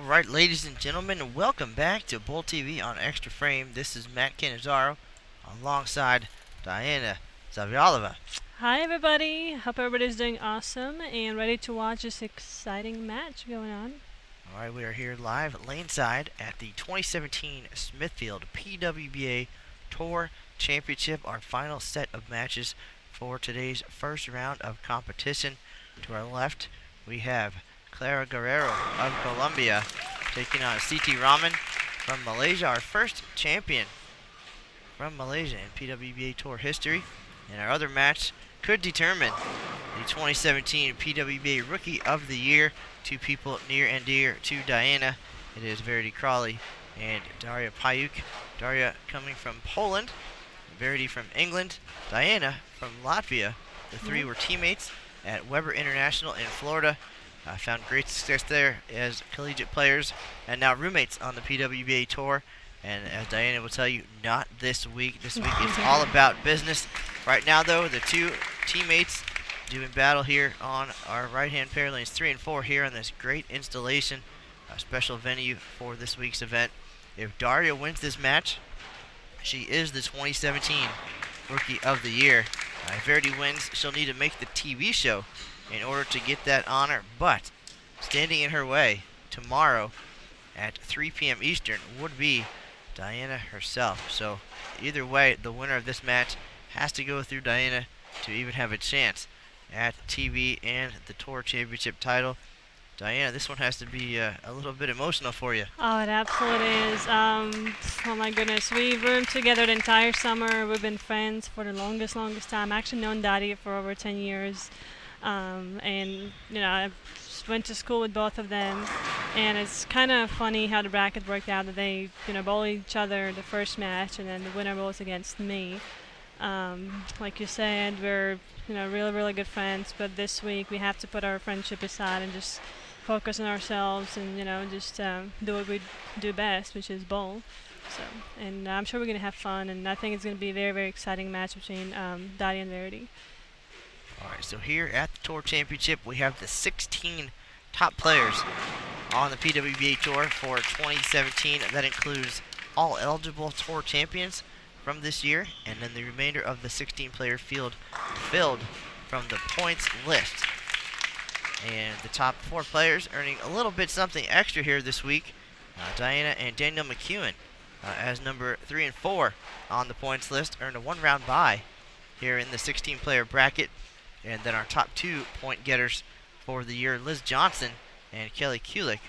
Alright, ladies and gentlemen, welcome back to Bull TV on Extra Frame. This is Matt Canizaro alongside Diana Zavialova. Hi everybody, hope everybody's doing awesome and ready to watch this exciting match going on. Alright, we are here live at Laneside at the 2017 Smithfield PWBA Tour Championship, our final set of matches for today's first round of competition. To our left, we have Clara Guerrero of Colombia taking on Siti Rahman from Malaysia, our first champion from Malaysia in PWBA Tour history. And our other match could determine the 2017 PWBA Rookie of the Year. Two people near and dear to Diana. It is Verity Crawley and Daria Pajak. Darya coming from Poland, Verity from England, Diana from Latvia. The three were teammates at Weber International in Florida. Found great success there as collegiate players and now roommates on the PWBA Tour. And as Diana will tell you, not this week. This week it's all about business. Right now, though, the two teammates doing battle here on our right-hand pair lanes 3 and 4 here on this great installation, a special venue for this week's event. If Darya wins this match, she is the 2017 Rookie of the Year. If Verity wins, she'll need to make the TV show in order to get that honor, but standing in her way tomorrow at 3 p.m. Eastern would be Diana herself. So either way, the winner of this match has to go through Diana to even have a chance at TV and the Tour Championship title. Diana, this one has to be a little bit emotional for you. Oh, it absolutely is. Oh my goodness, we've roomed together the entire summer. We've been friends for the longest time. I actually known Daria for over 10 years. And I went to school with both of them, and it's kind of funny how the bracket worked out that they bowled each other the first match, and then the winner was against me. Like you said, we're really good friends, but this week we have to put our friendship aside and just focus on ourselves and just do what we do best, which is bowl. So, and I'm sure we're gonna have fun, and I think it's gonna be a very exciting match between Daria and Verity. Alright, so here at the Tour Championship, we have the 16 top players on the PWBA Tour for 2017. That includes all eligible Tour champions from this year, and then the remainder of the 16-player field filled from the points list. And the top 4 players earning a little bit something extra here this week. Diana and Daniel McEwen, as number 3 and 4 on the points list, earned a 1-round bye here in the 16-player bracket. And then our top 2 point getters for the year, Liz Johnson and Kelly Kulik,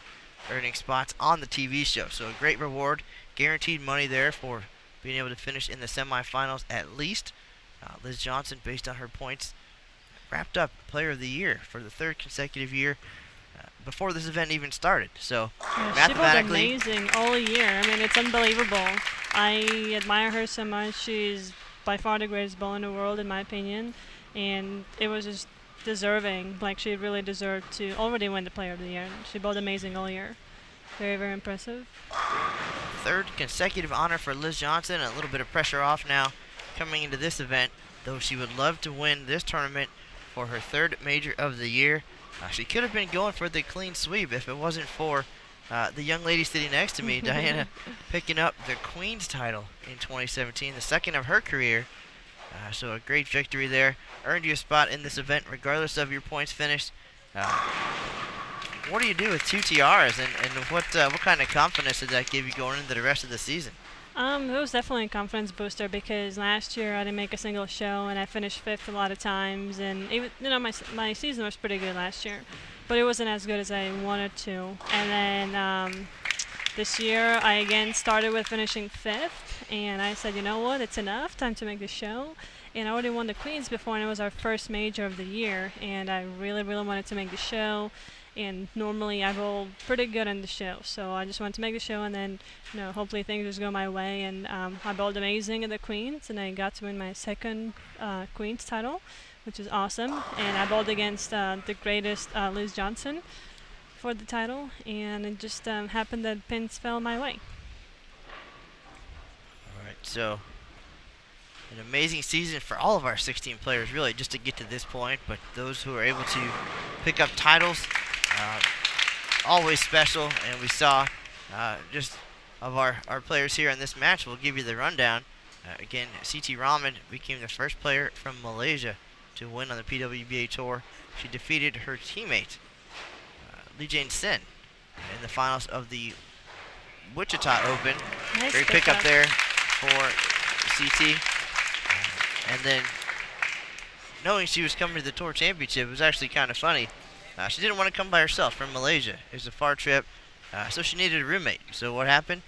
earning spots on the TV show. So a great reward, guaranteed money there for being able to finish in the semifinals at least. Liz Johnson, based on her points, wrapped up Player of the Year for the 3rd consecutive year before this event even started. So mathematically, she was amazing all year. I mean, it's unbelievable. I admire her so much. She's by far the greatest bowler in the world, in my opinion. And it was just deserving. Like, she really deserved to already win the Player of the Year. She bowled amazing all year. Very impressive. 3rd consecutive honor for Liz Johnson. A little bit of pressure off now coming into this event, though she would love to win this tournament for her 3rd major of the year. She could have been going for the clean sweep if it wasn't for the young lady sitting next to me, Diana, picking up the Queen's title in 2017, the 2nd of her career. So a great victory there. Earned you a spot in this event regardless of your points finished. What do you do with 2 tiaras, and what kind of confidence did that give you going into the rest of the season? It was definitely a confidence booster because last year I didn't make a single show and I finished 5th a lot of times, and even my season was pretty good last year, but it wasn't as good as I wanted to. And then this year I again started with finishing 5th, and I said, you know what, it's enough, time to make the show. And I already won the Queens before, and it was our first major of the year, and I really wanted to make the show. And normally I bowl pretty good on the show, so I just wanted to make the show, and then hopefully things just go my way. And I bowled amazing at the Queens, and I got to win my 2nd Queens title, which is awesome. And I bowled against the greatest Liz Johnson for the title, and it just happened that pins fell my way. Alright, so an amazing season for all of our 16 players, really, just to get to this point. But those who are able to pick up titles always special, and we saw just of our players here in this match. We'll give you the rundown. Again, Siti Rahman became the first player from Malaysia to win on the PWBA Tour. She defeated her teammate, Lee Jane Sin, in the finals of the Wichita Open. Nice Great pickup there for CT. And then, knowing she was coming to the Tour Championship, it was actually kind of funny. She didn't want to come by herself from Malaysia. It was a far trip, so she needed a roommate. So what happened?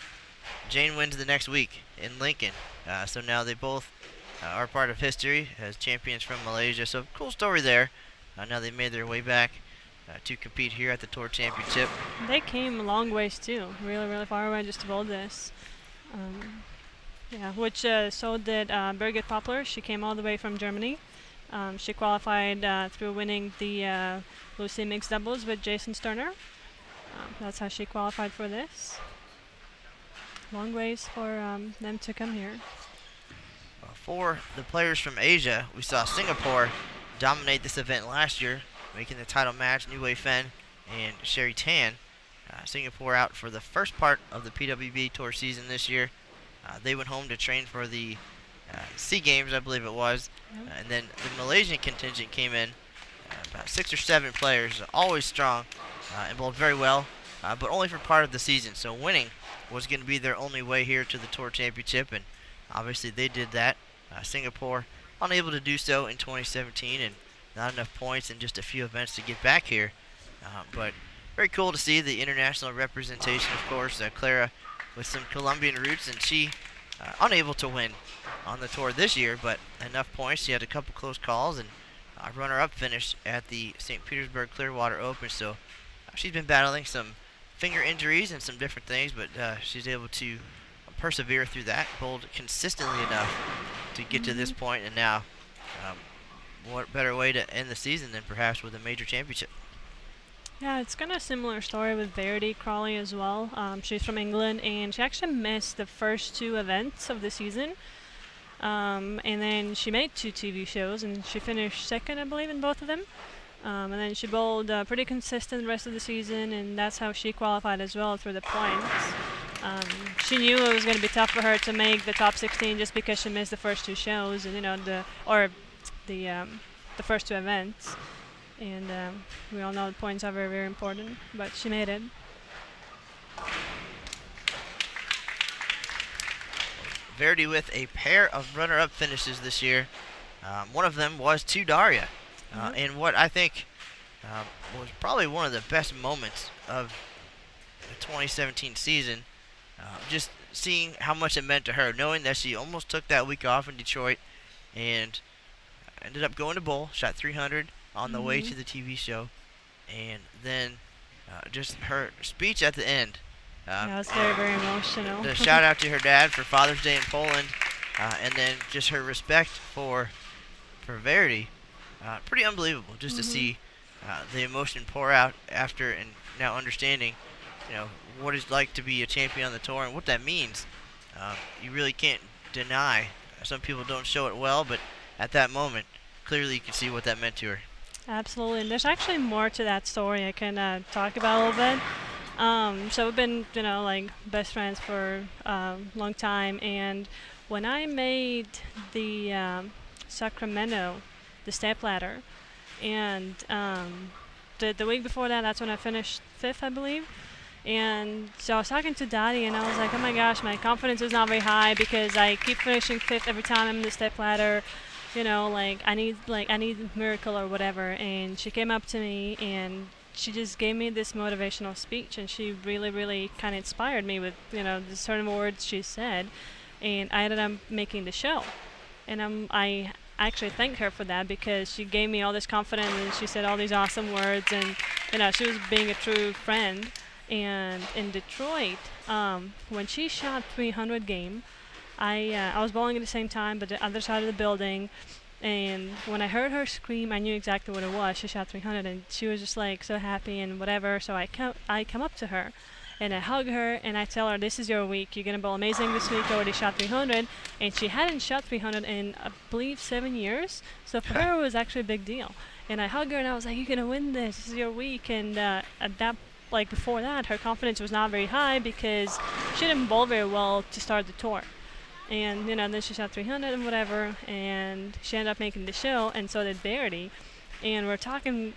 Jane wins the next week in Lincoln. So now they both are part of history as champions from Malaysia. So cool story there. Now they made their way back to compete here at the Tour Championship. They came a long ways too, really, really far away just to hold this. Yeah, which so did Birgit Poplars. She came all the way from Germany. She qualified through winning the Lucy mixed doubles with Jason Sterner. That's how she qualified for this. Long ways for them to come here. For the players from Asia, we saw Singapore dominate this event last year, making the title match New Wei Fen and Sherry Tan. Singapore out for the first part of the PWB Tour season this year. They went home to train for the SEA Games, I believe it was. Yep. And then the Malaysian contingent came in, about 6 or 7 players, always strong and bowled very well, but only for part of the season. So winning was going to be their only way here to the Tour Championship, and obviously they did that. Singapore unable to do so in 2017, and not enough points in just a few events to get back here. But very cool to see the international representation, of course. Clara with some Colombian roots, and she unable to win on the tour this year, but enough points. She had a couple close calls, and runner-up finish at the St. Petersburg Clearwater Open. So she's been battling some finger injuries and some different things, but she's able to persevere through that, bowled consistently enough to get to this point, and now what better way to end the season than perhaps with a major championship. Yeah, it's kind of a similar story with Verity, Crawley as well. She's from England, and she actually missed the first 2 events of the season. And then she made 2 TV shows, and she finished second, I believe, in both of them. And then she bowled pretty consistent the rest of the season, and that's how she qualified as well through the points. She knew it was going to be tough for her to make the top 16 just because she missed the first 2 shows, and the first 2 events. And we all know the points are very, very important, but she made it. Verity with a pair of runner-up finishes this year. One of them was to Darya. And what I think was probably one of the best moments of the 2017 season, just seeing how much it meant to her, knowing that she almost took that week off in Detroit and ended up going to bowl, shot 300 on the way to the TV show, and then just her speech at the end. Yeah, it was very, very emotional. The shout out to her dad for Father's Day in Poland, and then just her respect for Verity. Pretty unbelievable just to see the emotion pour out after, and now understanding, what it's like to be a champion on the tour and what that means. You really can't deny. Some people don't show it well, but at that moment, clearly you can see what that meant to her. Absolutely, and there's actually more to that story I can talk about a little bit. So we've been, like best friends for a long time, and when I made the Sacramento, the step ladder, and the week before that, that's when I finished 5th, I believe. And so I was talking to Daria, and I was like, oh my gosh, my confidence is not very high because I keep finishing 5th every time I'm in the step ladder. I need a miracle or whatever. And she came up to me and she just gave me this motivational speech, and she really, really kind of inspired me with, the certain words she said, and I ended up making the show. And I actually thank her for that because she gave me all this confidence and she said all these awesome words, and, she was being a true friend. And in Detroit, when she shot 300 game, I was bowling at the same time, but the other side of the building. And when I heard her scream, I knew exactly what it was. She shot 300, and she was just like so happy and whatever. So I come up to her, and I hug her, and I tell her, "This is your week. You're gonna bowl amazing this week. You already shot 300." And she hadn't shot 300 in, I believe, 7 years. So for her, it was actually a big deal. And I hug her, and I was like, "You're gonna win this. This is your week." And at that like before that, her confidence was not very high because she didn't bowl very well to start the tour. And then she shot 300 and whatever, and she ended up making the show, and so did Verity. And we're talking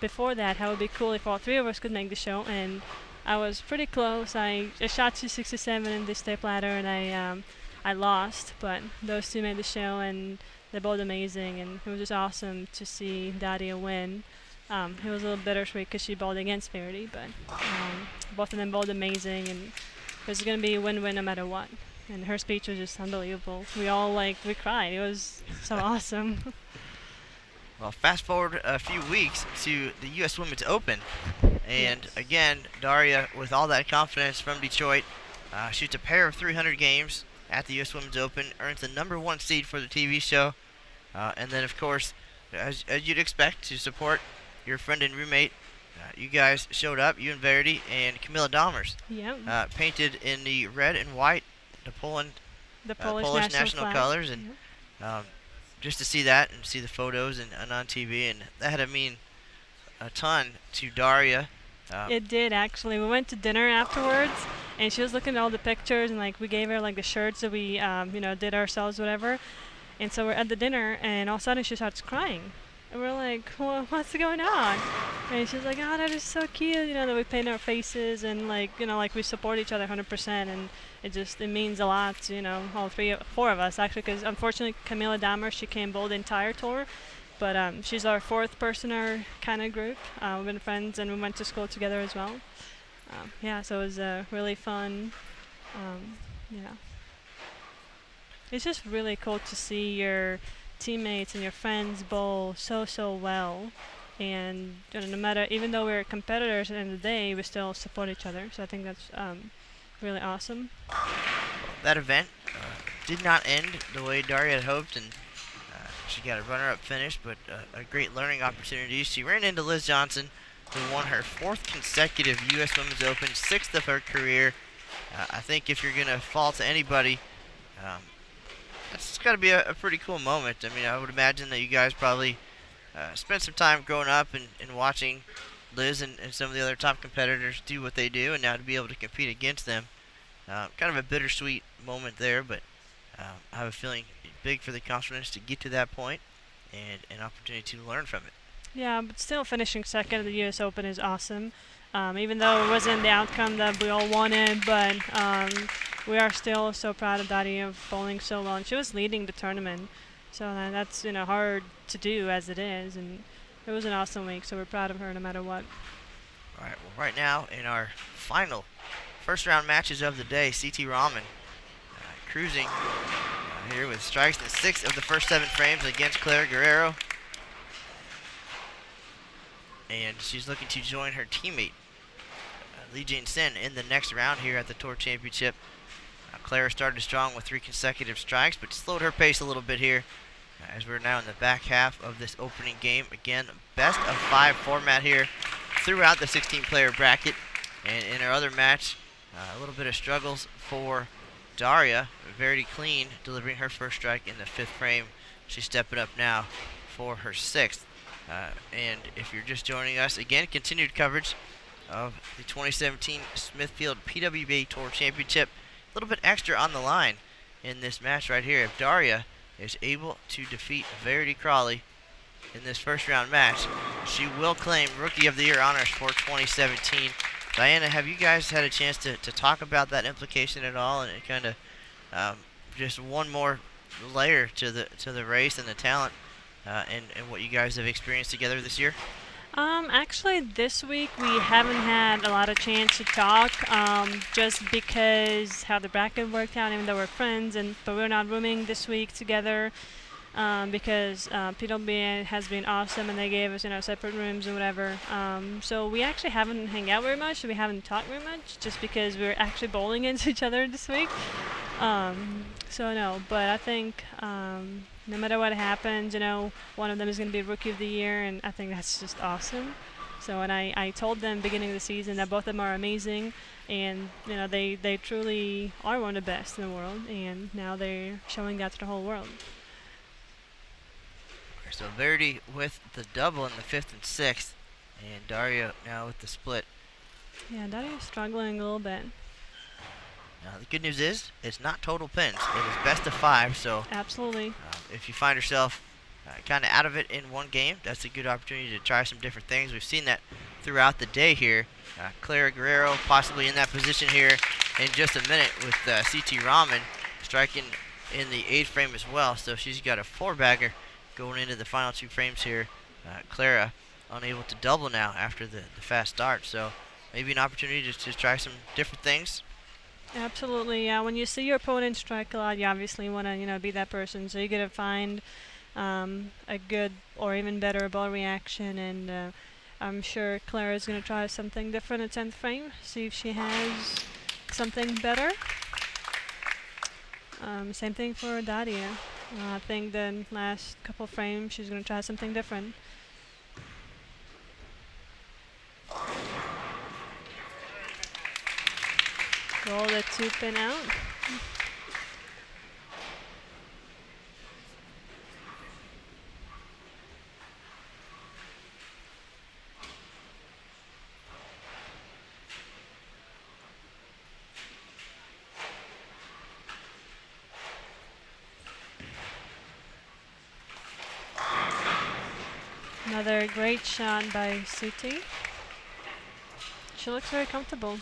before that how it would be cool if all three of us could make the show, and I was pretty close. I shot 267 in the step ladder, and I lost, but those two made the show, and they're both amazing, and it was just awesome to see Daria win. It was a little bittersweet because she bowled against Verity, but both of them bowled amazing, and it was going to be a win-win no matter what. And her speech was just unbelievable. We all we cried. It was so awesome. Well, fast forward a few weeks to the U.S. Women's Open, and Yes. again, Darya, with all that confidence from Detroit, shoots a pair of 300 games at the U.S. Women's Open, earns the #1 seed for the TV show, and then, of course, as you'd expect, to support your friend and roommate, you guys showed up, you and Verity and Camilla Dahmers, Yep. painted in the red and white, the The Polish national flag. colors, and just to see that and see the photos and on TV, and that had to mean a ton to Darya. It did, actually. We went to dinner afterwards, and she was looking at all the pictures, and we gave her the shirts that we did ourselves, whatever. And so we're at the dinner, and all of a sudden she starts crying. And we're like, well, what's going on? And she's like, oh, that is so cute, that we paint our faces, and we support each other 100%, and it means a lot to, all four of us, actually, because unfortunately Camilla Dahmer, she can't bowl the entire tour, but she's our fourth person in our kind of group. We've been friends, and we went to school together as well. So it was really fun. Yeah. It's just really cool to see your teammates and your friends bowl so well, and no matter, even though we're competitors at the end of the day, we still support each other, so I think that's really awesome. That event did not end the way Darya had hoped, and she got a runner-up finish, but a great learning opportunity. She ran into Liz Johnson, who won her 4th consecutive U.S. Women's Open, 6th of her career. I think if you're going to fall to anybody, it's got to be a pretty cool moment. I mean, I would imagine that you guys probably spent some time growing up and watching Liz and some of the other top competitors do what they do, and now to be able to compete against them, kind of a bittersweet moment there, but I have a feeling big for the confidence to get to that point and an opportunity to learn from it. Yeah, but still finishing second at the U.S. Open is awesome. Even though it wasn't the outcome that we all wanted, but we are still so proud of Daria bowling so well. And she was leading the tournament, so that's hard to do as it is, and it was an awesome week. So we're proud of her no matter what. All right. Well, right now in our final first round matches of the day, Siti Rahman cruising here with strikes in 6 of the first 7 frames against Clara Guerrero, and she's looking to join her teammate Lee Jane Sin in the next round here at the Tour Championship. Clara started strong with 3 consecutive strikes, but slowed her pace a little bit here as we're now in the back half of this opening game. Again, best of 5 format here throughout the 16-player bracket. And in our other match, a little bit of struggles for Darya. Very clean, delivering her first strike in the 5th frame. She's stepping up now for her 6th. And if you're just joining us, again, continued coverage of the 2017 Smithfield PWBA Tour Championship. A little bit extra on the line in this match right here. If Darya is able to defeat Verity Crawley in this first round match, she will claim Rookie of the Year honors for 2017. Diana, have you guys had a chance to talk about that implication at all, and kind of just one more layer to the race and the talent and what you guys have experienced together this year? Actually, this week we haven't had a lot of chance to talk, just because how the bracket worked out, even though we're friends, but we're not rooming this week together, because PWBA has been awesome, and they gave us, separate rooms and whatever. So we actually haven't hung out very much, we haven't talked very much, just because we're actually bowling into each other this week. So no, but I think no matter what happens, one of them is going to be Rookie of the Year, and I think that's just awesome. So, and I told them beginning of the season that both of them are amazing, and they truly are one of the best in the world, and now they're showing that to the whole world. So Verity with the double in the 5th and 6th, and Darya now with the split Yeah, Darya's struggling a little bit. Now, the good news is it's not total pins. It is best of 5, so Absolutely. if you find yourself kind of out of it in one game, that's a good opportunity to try some different things. We've seen that throughout the day here. Clara Guerrero possibly in that position here in just a minute with Siti Rahman striking in the 8th frame as well. So she's got a 4-bagger going into the final 2 frames here. Clara unable to double now after the fast start. So maybe an opportunity to try some different things. Absolutely, yeah. When you see your opponent strike a lot, you obviously want to, be that person. So you got to find a good or even better ball reaction, and I'm sure Clara's going to try something different at 10th frame, see if she has something better. Same thing for Daria. I think the last couple frames she's going to try something different. Roll the 2-pin out. Another great shot by Siti. She looks very comfortable.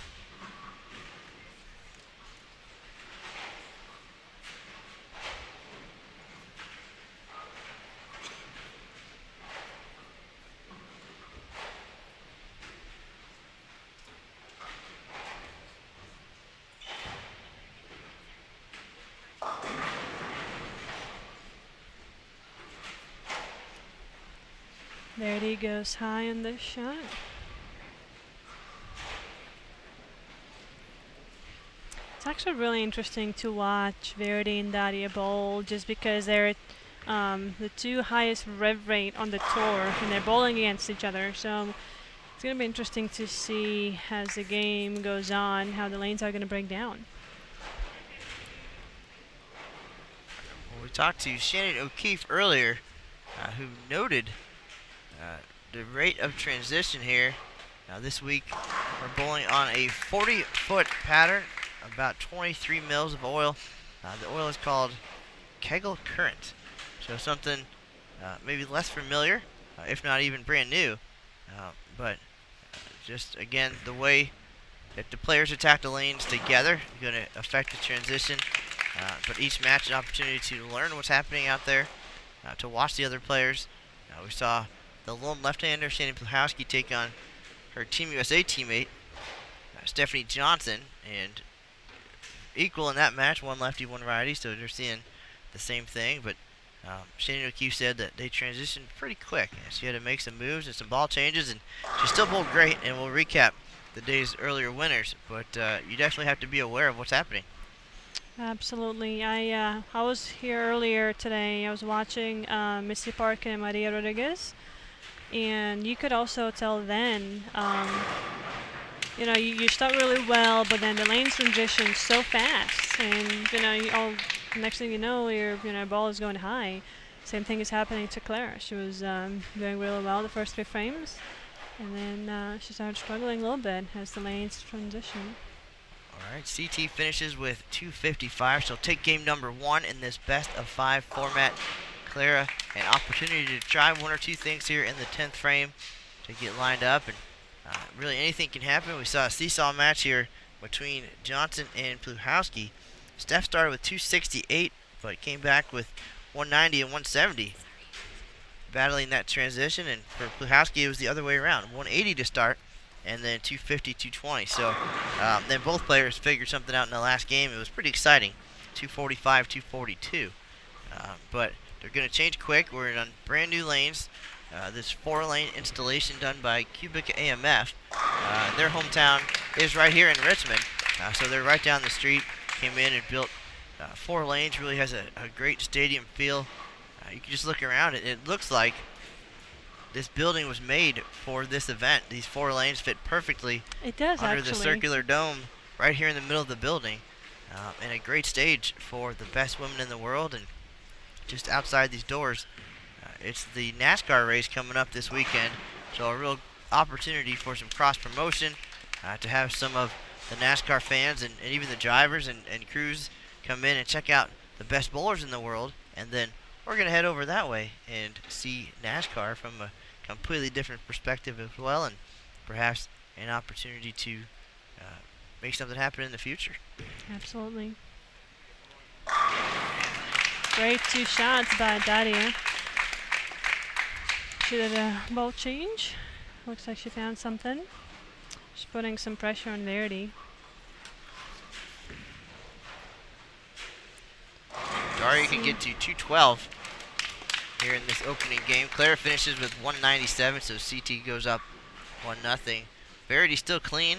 Verity goes high on this shot. It's actually really interesting to watch Verity and Darya bowl just because they're the 2 highest rev rate on the tour and they're bowling against each other. So it's going to be interesting to see as the game goes on how the lanes are going to break down. Well, we talked to Shannon O'Keefe earlier, who noted the rate of transition here. Now this week we're bowling on a 40-foot pattern, about 23 mils of oil. The oil is called Kegel Current, so something maybe less familiar, if not even brand new. But just again, the way that the players attack the lanes together is going to affect the transition. But each match an opportunity to learn what's happening out there, to watch the other players. We saw the lone left-hander, Shannon Pluhowski, take on her Team USA teammate, Stephanie Johnson, and equal in that match, one lefty, one righty, so they're seeing the same thing. But Shannon O'Keefe said that they transitioned pretty quick. She had to make some moves and some ball changes, and she still bowled great, and we'll recap the day's earlier winners. But you definitely have to be aware of what's happening. Absolutely. I was here earlier today. I was watching Missy Park and Maria Rodriguez, and you could also tell then, you start really well, but then the lanes transition so fast, and next thing you know, your ball is going high. Same thing is happening to Clara. She was doing really well the first 3 frames, and then she started struggling a little bit as the lanes transition. All right, CT finishes with 255. She'll take game number 1 in this best of 5 format. Clara, an opportunity to try 1 or 2 things here in the 10th frame to get lined up, and really anything can happen. We saw a seesaw match here between Johnson and Pluhowski. Steph started with 268, but came back with 190 and 170, battling that transition. And for Pluhowski, it was the other way around, 180 to start, and then 250, 220. So then both players figured something out in the last game. It was pretty exciting, 245, 242. But they're going to change quick. We're on brand new lanes. This 4-lane installation done by Cubic AMF. Their hometown is right here in Richmond, so they're right down the street. Came in and built 4 lanes. Really has a great stadium feel. You can just look around it. It looks like this building was made for this event. These 4 lanes fit perfectly under the circular dome right here in the middle of the building. And a great stage for the best women in the world. And just outside these doors, it's the NASCAR race coming up this weekend, so a real opportunity for some cross promotion. to have some of the NASCAR fans and even the drivers and crews come in and check out the best bowlers in the world, and then we're going to head over that way and see NASCAR from a completely different perspective as well, and perhaps an opportunity to make something happen in the future. Absolutely. Great 2 shots by Daria. She did a ball change. Looks like she found something. She's putting some pressure on Verity. Darya can get to 212 here in this opening game. Clara finishes with 197, so Siti goes up 1-0. Verity still clean,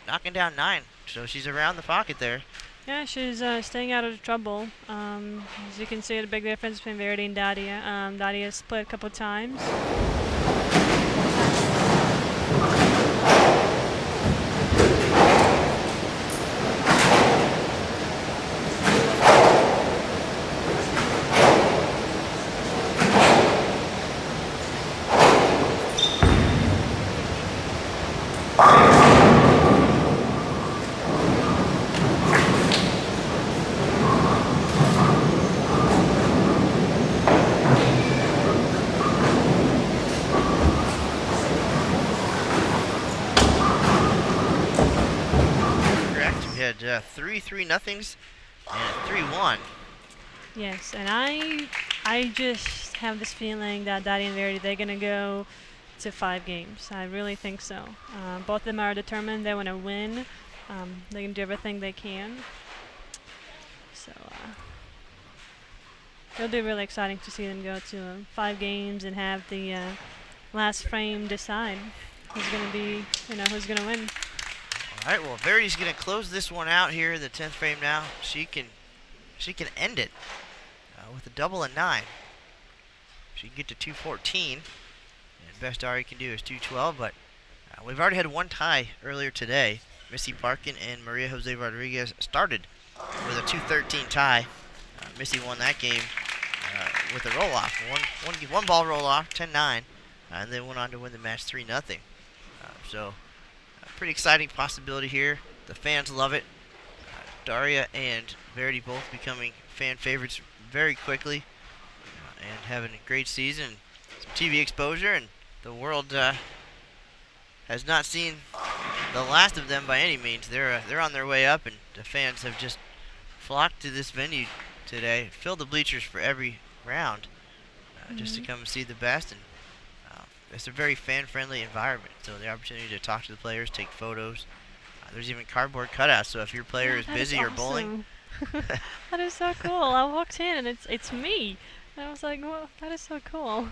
knocking down 9, so she's around the pocket there. Yeah, she's staying out of trouble. As you can see, the big difference between Verity and Daria. Daria split a couple times. Three 3-0s and a 3-1. Yes, and I just have this feeling that Daria and Verity, they're gonna go to 5 games. I really think so. Both of them are determined. They want to win. They can do everything they can. So it'll be really exciting to see them go to 5 games and have the last frame decide who's gonna be, who's gonna win. All right, well, Verity's going to close this one out here in the 10th frame now. She can end it with a double and 9. She can get to 214. And best Daria can do is 212, but we've already had one tie earlier today. Missy Parkin and Maria Jose Rodriguez started with a 213 tie. Missy won that game with a roll-off. One ball roll-off, 10-9, and then went on to win the match 3-0. So pretty exciting possibility here. The fans love it. Darya and Verity both becoming fan favorites very quickly and having a great season. Some TV exposure, and the world has not seen the last of them by any means. They're on their way up, and the fans have just flocked to this venue today, filled the bleachers for every round just to come and see the best. And it's a very fan-friendly environment, so the opportunity to talk to the players, take photos. There's even cardboard cutouts, so if your player is busy or bowling. That is so cool. I walked in and it's me. And I was like, well, that is so cool.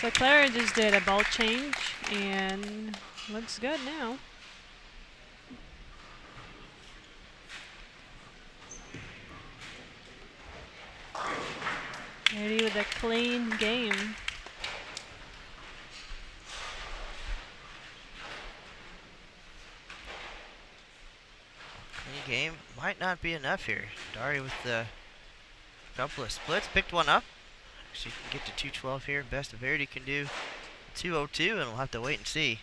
So Clara just did a ball change and looks good now. Verity with a clean game. Game might not be enough here. Darya with a couple of splits, picked one up. She can get to 212 here. Best Verity can do 202, and we'll have to wait and see.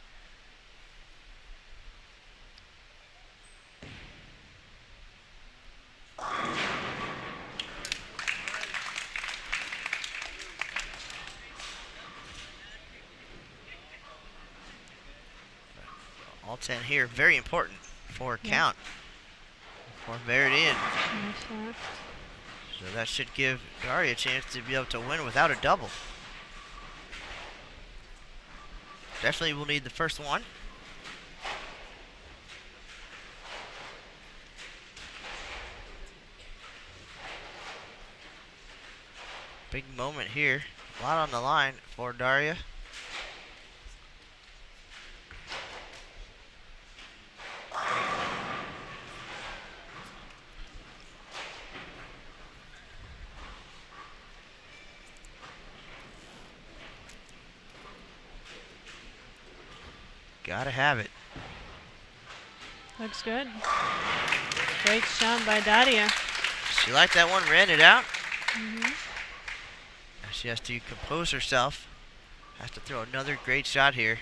All 10 here, very important for a count. For Verity, and so that should give Darya a chance to be able to win without a double. Definitely will need the first one. Big moment here. A lot on the line for Darya. Gotta have it. Looks good. Great shot by Daria. She liked that one, ran it out. Now she has to compose herself. Has to throw another great shot here.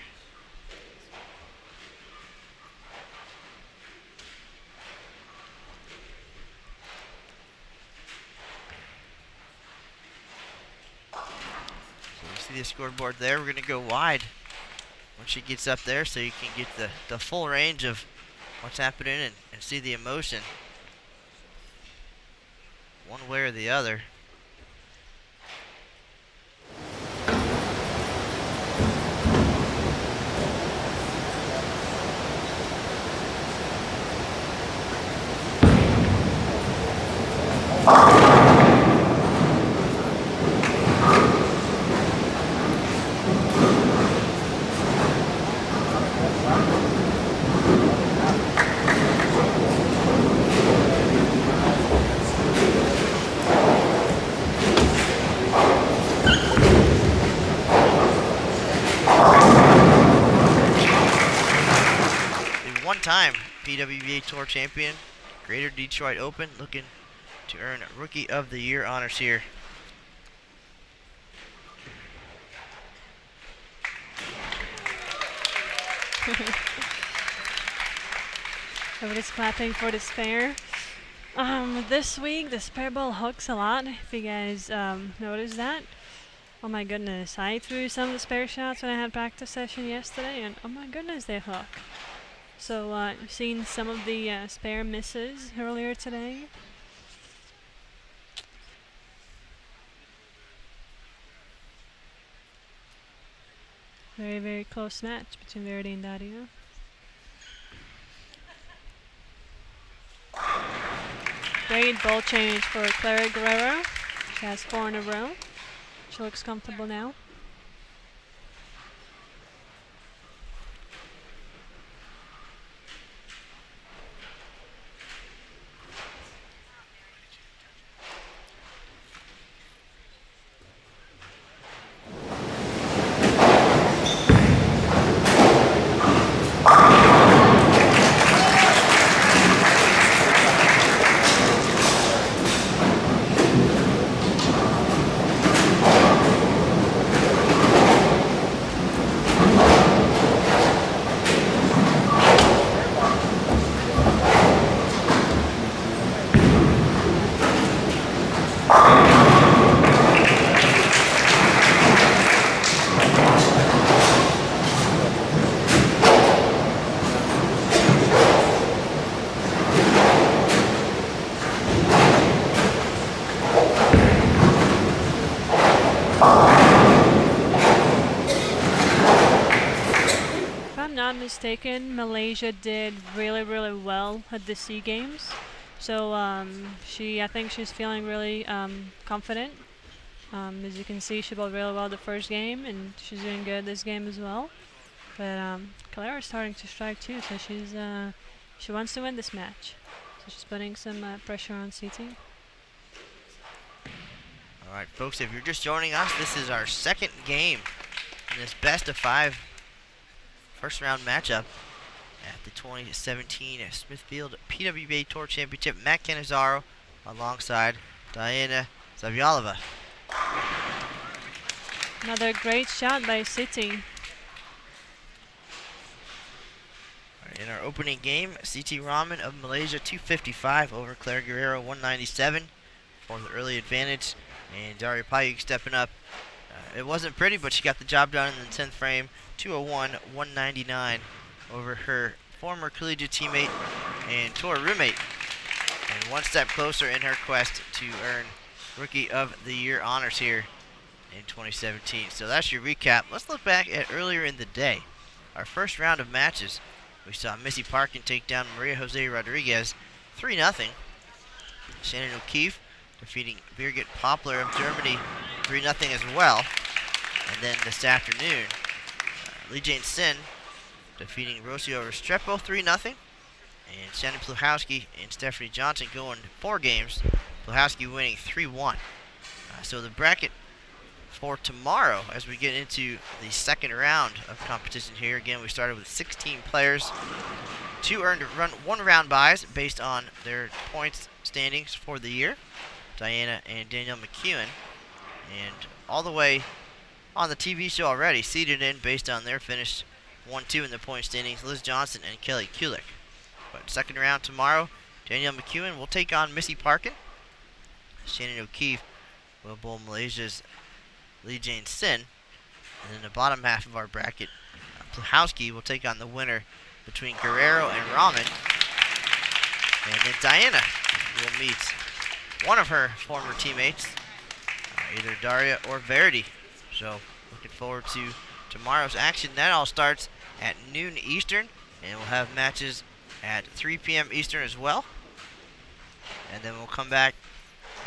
See the scoreboard there. We're going to go wide when she gets up there so you can get the full range of what's happening and see the emotion one way or the other. One-time PWBA Tour champion, Greater Detroit Open, looking to earn Rookie of the Year honors here. Everybody's clapping for the spare. This week the spare ball hooks a lot. If you guys noticed that. Oh my goodness, I threw some of the spare shots when I had practice session yesterday, and oh my goodness, they hook. So I've seen some of the spare misses earlier today. Very, very close match between Verity and Daria. Great ball change for Clara Guerrero. She has 4 in a row. She looks comfortable now. Mistaken, Malaysia did really well at the SEA Games, so I think she's feeling really confident. As you can see, she bowled really well the first game, and she's doing good this game as well. But Clara is starting to strike too, so she wants to win this match. So she's putting some pressure on Siti. All right, folks, if you're just joining us, this is our second game in this best of 5 first round matchup at the 2017 Smithfield PWBA Tour Championship. Matt Canizaro alongside Diana Zavyalova. Another great shot by Siti. In our opening game, Siti Rahman of Malaysia 255 over Clara Guerrero 197 for the early advantage, and Daria Pajak stepping up. It wasn't pretty, but she got the job done in the 10th frame. 201, 199 over her former collegiate teammate and tour roommate, and one step closer in her quest to earn Rookie of the Year honors here in 2017. So that's your recap. Let's look back at earlier in the day. Our first round of matches, we saw Missy Parkin take down Maria Jose Rodriguez 3-0. Shannon O'Keefe defeating Birgit Poplar of Germany 3-0 as well. And then this afternoon, Lee Jane Sin defeating Rocio Restrepo 3-0. And Shannon Pluhowski and Stephanie Johnson going 4 games. Pluhowski winning 3-1. So the bracket for tomorrow, as we get into the second round of competition here, again, we started with 16 players. 2 earned 1 round buys based on their points standings for the year. Diana and Danielle McEwen. And all the way on the TV show already, seeded in based on their finish 1-2 in the point standings, Liz Johnson and Kelly Kulik. But second round tomorrow, Danielle McEwen will take on Missy Parkin. Shannon O'Keefe will bowl Malaysia's Lee Jane Sin. And in the bottom half of our bracket, Plahowski will take on the winner between Guerrero and Raman. And then Diana will meet one of her former teammates, either Daria or Verity. So looking forward to tomorrow's action. That all starts at noon Eastern, and we'll have matches at 3 p.m. Eastern as well. And then we'll come back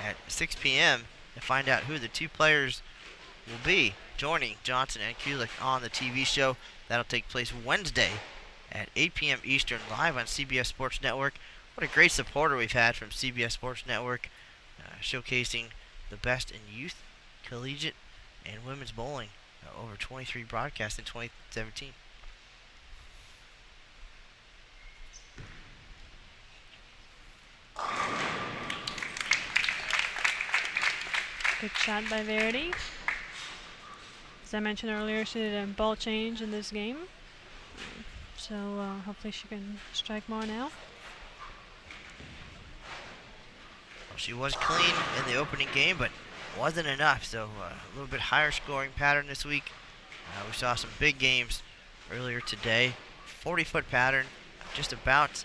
at 6 p.m. to find out who the two players will be joining Johnson and Kulik on the TV show. That'll take place Wednesday at 8 p.m. Eastern, live on CBS Sports Network. What a great supporter we've had from CBS Sports Network, showcasing the best in youth, collegiate, and women's bowling. Over 23 broadcasts in 2017. Good shot by Verity. As I mentioned earlier, she did a ball change in this game. So hopefully she can strike more now. Well, she was clean in the opening game, but wasn't enough. So a little bit higher scoring pattern this week. We saw some big games earlier today. 40-foot pattern, just about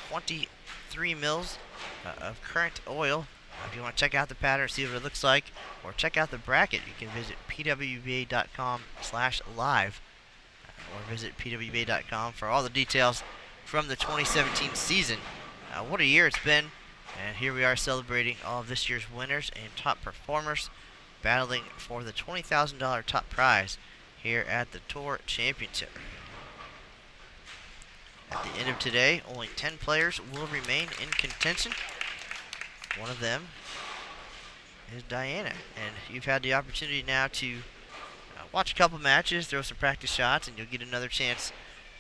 23 mils of current oil. If you want to check out the pattern, see what it looks like, or check out the bracket, you can visit pwba.com/live or visit pwba.com for all the details from the 2017 season. What a year it's been, and here we are celebrating all of this year's winners and top performers, battling for the $20,000 top prize here at the Tour Championship. At the end of today, only 10 players will remain in contention. One of them is Diana, and you've had the opportunity now to watch a couple matches, throw some practice shots, and you'll get another chance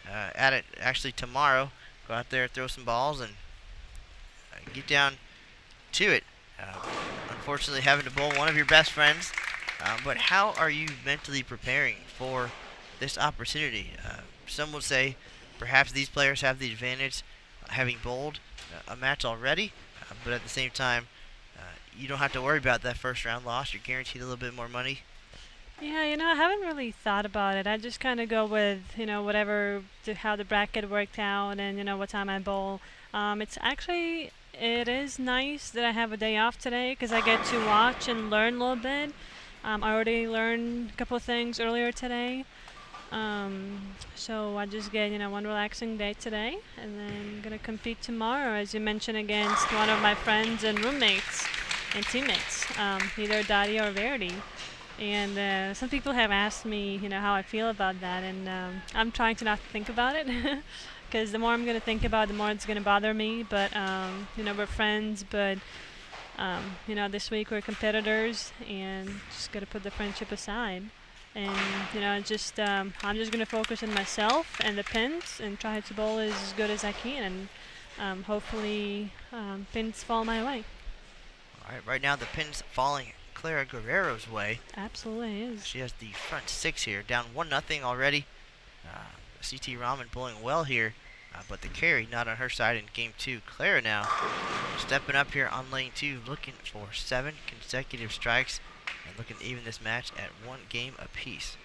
at it actually tomorrow. Go out there, throw some balls, and get down to it. Unfortunately, having to bowl one of your best friends, but how are you mentally preparing for this opportunity? Some would say perhaps these players have the advantage having bowled a match already, but at the same time, you don't have to worry about that first round loss. You're guaranteed a little bit more money. Yeah, I haven't really thought about it. I just kind of go with, whatever, how the bracket worked out and, what time I bowl. It is nice that I have a day off today because I get to watch and learn a little bit. I already learned a couple of things earlier today. So I just get, one relaxing day today, and then I'm going to compete tomorrow, as you mentioned, against one of my friends and roommates and teammates, either Daria or Verity. And some people have asked me, how I feel about that, and I'm trying to not think about it, because the more I'm going to think about it, the more it's going to bother me. But, we're friends, but, this week we're competitors, and just got to put the friendship aside. And, I'm just going to focus on myself and the pins and try to bowl as good as I can. And hopefully pins fall my way. All right, right now the pin's falling Clara Guerrero's way. Absolutely is. She has the front six here, down 1-0 already. Siti Rahman bowling well here, but the carry not on her side in game two. Clara now stepping up here on lane two, looking for 7 consecutive strikes. And looking to even this match at 1 game apiece.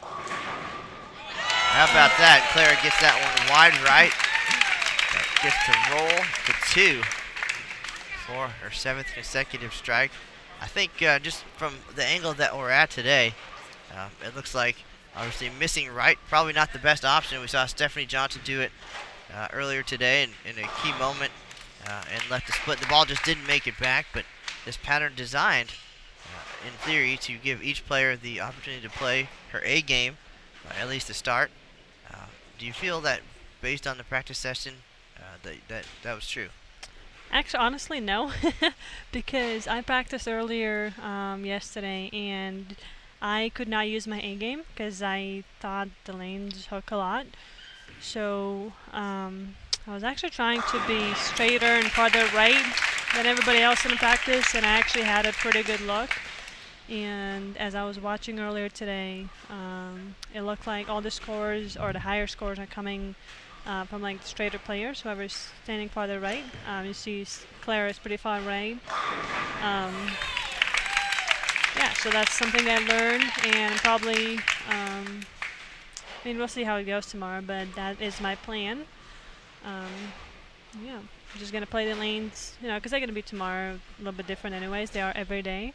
How about that? Clara gets that one wide right. That gets to roll to 2 for her 7th consecutive strike. I think just from the angle that we're at today, it looks like obviously missing right, probably not the best option. We saw Stephanie Johnson do it earlier today in a key moment and left the split. The ball just didn't make it back, but this pattern designed, in theory, to give each player the opportunity to play her A game, at least to start. Do you feel that based on the practice session that was true? Actually, honestly, no, because I practiced earlier yesterday, and I could not use my A game because I thought the lanes hook a lot. So I was actually trying to be straighter and farther right than everybody else in the practice, and I actually had a pretty good look. And as I was watching earlier today, it looked like all the scores, or the higher scores, are coming from like straighter players, whoever's standing farther right. You see Clara is pretty far right. Yeah, so that's something I learned, and probably, I mean, we'll see how it goes tomorrow, but that is my plan. Yeah, I'm just going to play the lanes, because they're going to be tomorrow a little bit different anyways. They are every day.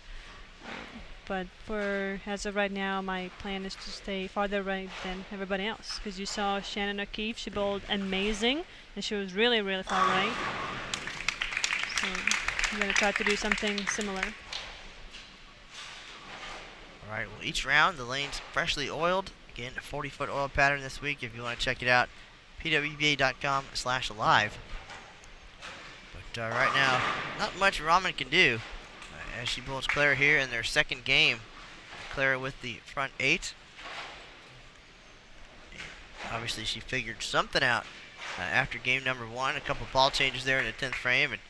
But for as of right now, my plan is to stay farther right than everybody else. Because you saw Shannon O'Keefe, she bowled amazing, and she was really, really far right. So I'm going to try to do something similar. All right, well, each round, the lane's freshly oiled. Again, a 40-foot oil pattern this week if you want to check it out. pwba.com/live. But right now, not much Raman can do as she bowls Clara here in their second game. Clara with the front 8. And obviously, she figured something out after game number 1. A couple ball changes there in the 10th frame, and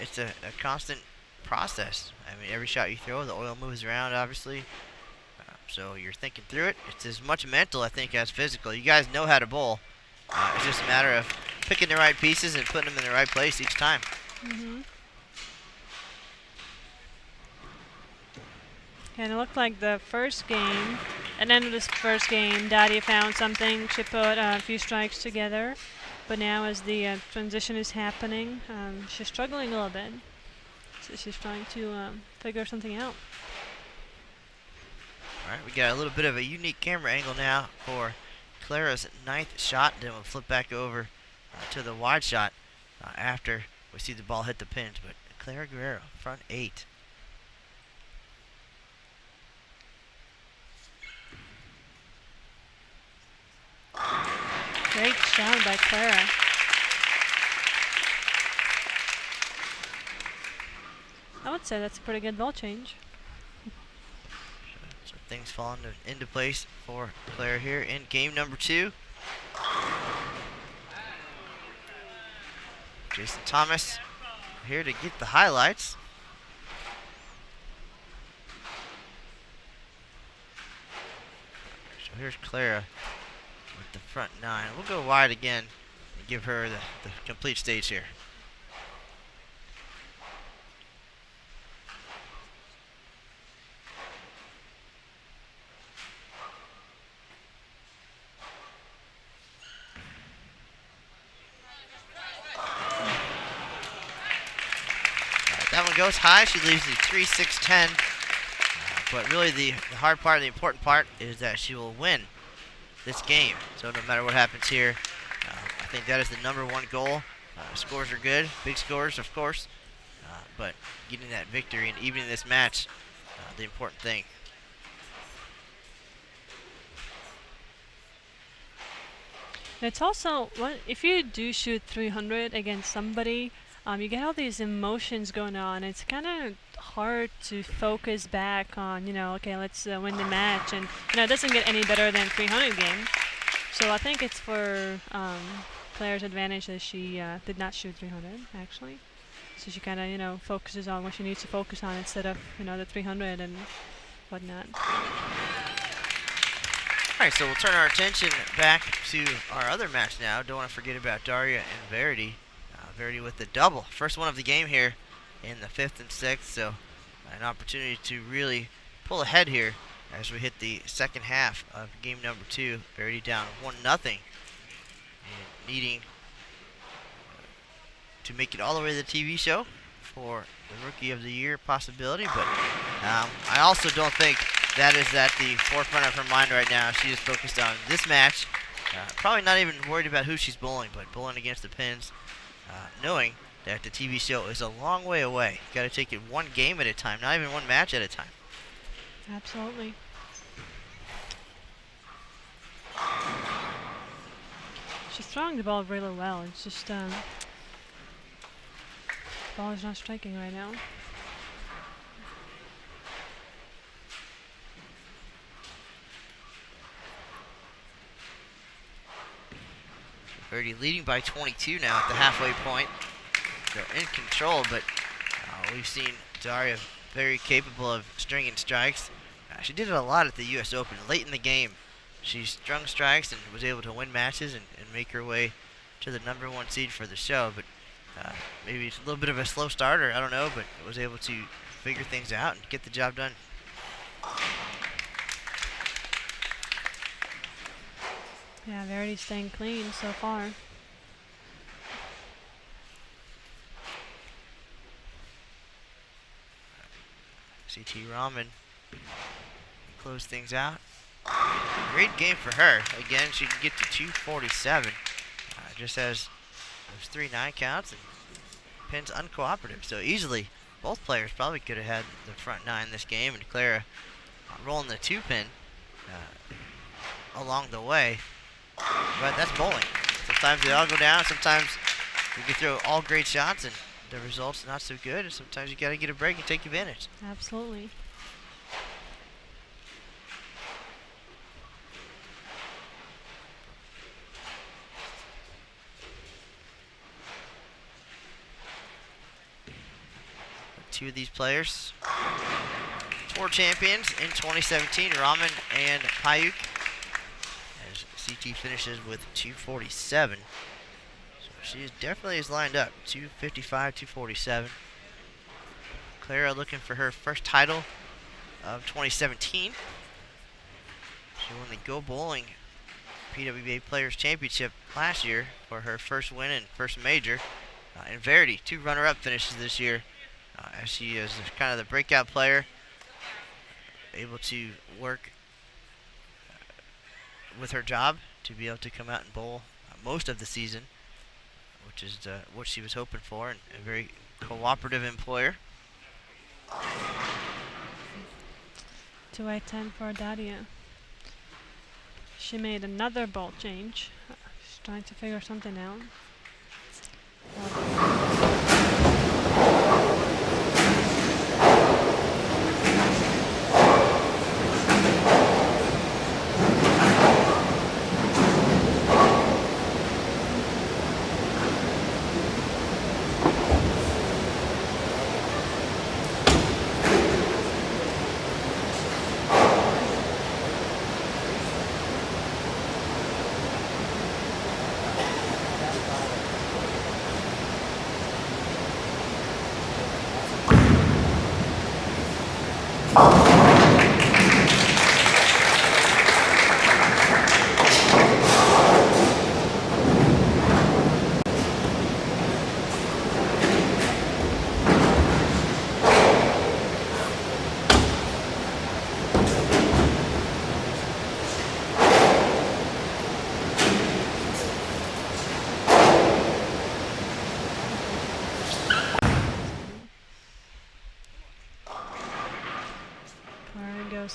it's a constant process. I mean, every shot you throw, the oil moves around, obviously. So you're thinking through it. It's as much mental, I think, as physical. You guys know how to bowl. It's just a matter of picking the right pieces and putting them in the right place each time. Mm-hmm. And it looked like the first game, at the end of this first game, Daria found something. She put a few strikes together. But now as the transition is happening, she's struggling a little bit. So she's trying to figure something out. All right, we got a little bit of a unique camera angle now for Clara's 9th shot. Then we'll flip back over to the wide shot after we see the ball hit the pins. But Clara Guerrero, front 8. Great shot by Clara. I would say that's a pretty good ball change. So things fall into place for Clara here in game number 2. Jason Thomas here to get the highlights. So here's Clara with the front 9. We'll go wide again and give her the complete stage here. That one goes high. She leaves the 3-6-10. But really the hard part, the important part, is that she will win this game. So no matter what happens here, I think that is the #1 goal. Scores are good, big scores, of course. But getting that victory and evening this match, the important thing. It's also, if you do shoot 300 against somebody, you get all these emotions going on. It's kind of hard to focus back on, okay, let's win the match. And, it doesn't get any better than 300 game. So I think it's for Claire's advantage that she did not shoot 300, actually. So she kind of, focuses on what she needs to focus on instead of, the 300 and whatnot. All right, so we'll turn our attention back to our other match now. Don't want to forget about Darya and Verity. Verity with the double. First one of the game here in the 5th and 6th. So an opportunity to really pull ahead here as we hit the second half of game number 2. Verity down 1-0. And needing to make it all the way to the TV show for the Rookie of the Year possibility. But I also don't think that is at the forefront of her mind right now. She is focused on this match. Probably not even worried about who she's bowling, but bowling against the pins. Knowing that the TV show is a long way away. You got to take it one game at a time, not even one match at a time. Absolutely. She's throwing the ball really well. It's just the ball is not striking right now. Birdie leading by 22 now at the halfway point. They're in control, but we've seen Darya very capable of stringing strikes. She did it a lot at the U.S. Open late in the game. she strung strikes and was able to win matches and make her way to the #1 seed for the show. But maybe it's a little bit of a slow starter, I don't know, but was able to figure things out and get the job done. Yeah, Verity staying clean so far. Siti Rahman close things out. Great game for her. Again, she can get to 247. Just has those 3 9 counts and pins uncooperative. So easily, both players probably could have had the front 9 this game. And Clara rolling the 2 pin along the way. But that's bowling. Sometimes they all go down. Sometimes you can throw all great shots and the results not so good. And sometimes you got to get a break and take advantage. Absolutely. Two of these players, tour champions in 2017, Raman and Pajak, as CT finishes with 247. So she definitely is lined up, 255, 247. Clara looking for her first title of 2017. She won the Go Bowling PWBA Players Championship last year for her first win and first major. And Verity, 2 runner-up finishes this year. As she is kind of the breakout player, able to work with her job to be able to come out and bowl most of the season, which is what she was hoping for, and a very cooperative employer. 2-8-10 for Daria. She made another ball change. She's trying to figure something out.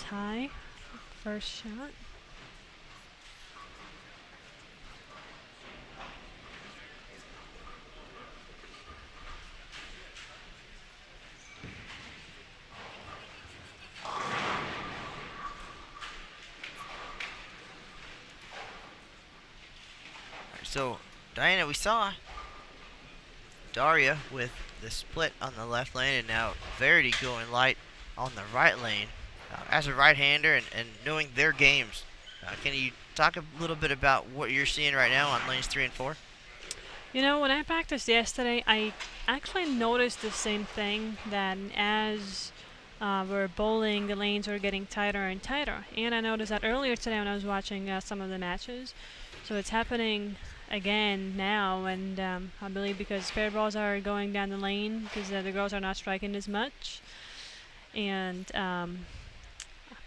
High, first shot. So, Diana, we saw Darya with the split on the left lane, and now Verity going light on the right lane. As a right-hander and knowing their games, can you talk a little bit about what you're seeing right now on lanes 3 and 4? You know, when I practiced yesterday, I actually noticed the same thing, that as we're bowling, the lanes were getting tighter and tighter. And I noticed that earlier today when I was watching some of the matches. So it's happening again now, and I believe because paired balls are going down the lane because the girls are not striking as much. And I'm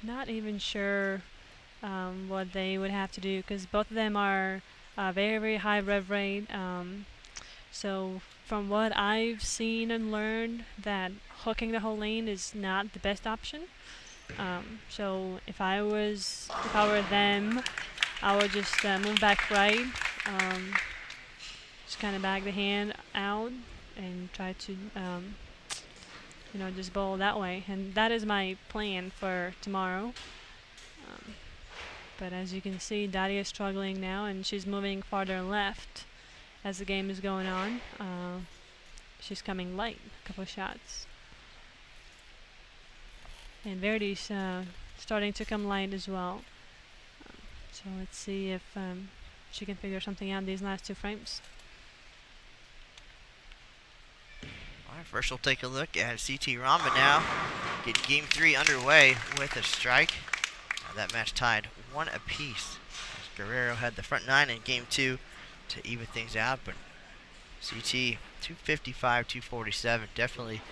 not even sure what they would have to do, because both of them are very, very high rev rate. So from what I've seen and learned, that hooking the whole lane is not the best option. So if I were them, I would just move back right, just kind of bag the hand out and try to just bowl that way. And that is my plan for tomorrow. But as you can see, Darya is struggling now, and she's moving farther left as the game is going on. She's coming light, a couple of shots. And Verity's starting to come light as well. So let's see if she can figure something out in these last 2 frames. Alright, first we'll take a look at Siti Rahman now. Get game 3 underway with a strike. That match tied 1 apiece. As Guerrero had the front 9 in game 2 to even things out, but CT 255, 247 definitely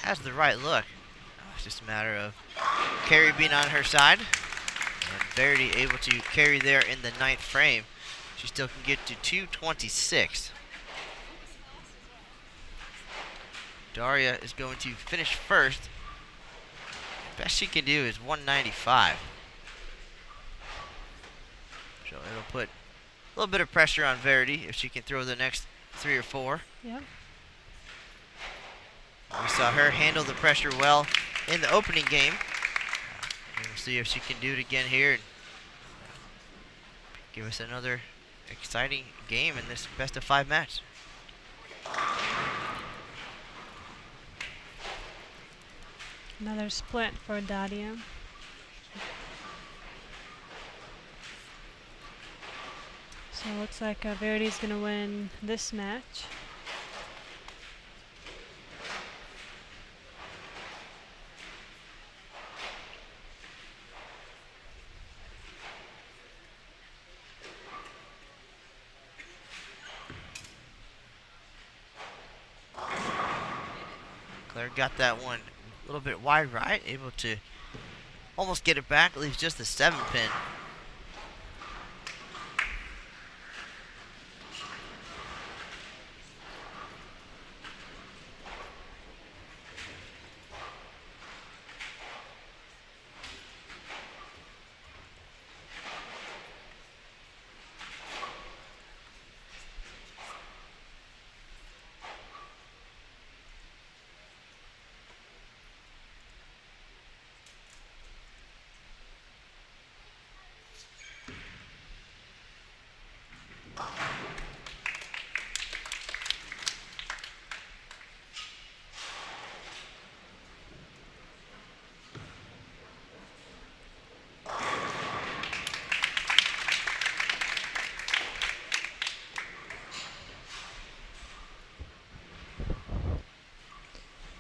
has the right look. It's just a matter of carry being on her side, and Verity able to carry there in the 9th frame. She still can get to 226. Daria is going to finish first. Best she can do is 195. So it'll put a little bit of pressure on Verity if she can throw the next 3 or 4. Yeah. We saw her handle the pressure well in the opening game. And we'll see if she can do it again here and give us another exciting game in this best of 5 match. Another split for Daria. So it looks like Verity's going to win this match. Clara got that one a little bit wide right, able to almost get it back, leaves just the 7 pin.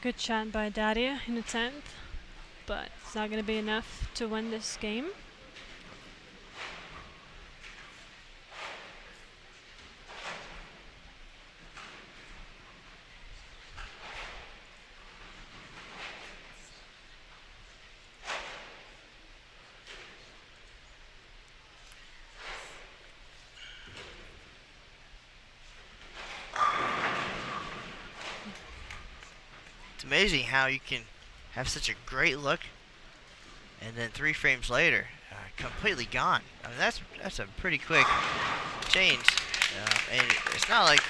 Good shot by Daria in the 10th, but it's not going to be enough to win this game. It's amazing how you can have such a great look and then 3 frames later, completely gone. I mean, that's a pretty quick change, and it's not like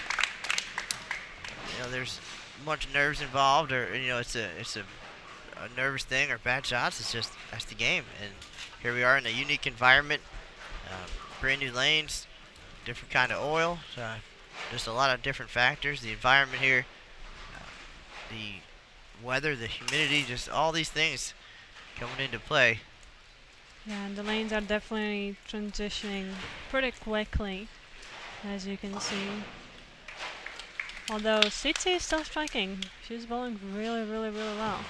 there's much nerves involved, or it's a nervous thing or bad shots. It's just that's the game, and here we are in a unique environment, brand new lanes, different kind of oil, just a lot of different factors. The environment here, the weather, the humidity, just all these things coming into play. Yeah, and the lanes are definitely transitioning pretty quickly, as you can see. Although Siti is still striking. She's bowling really, really, really well.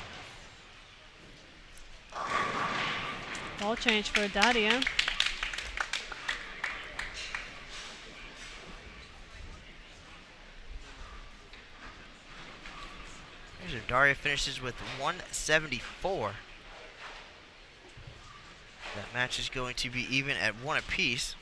Ball change for Daria. Darya finishes with 174. That match is going to be even at 1 apiece.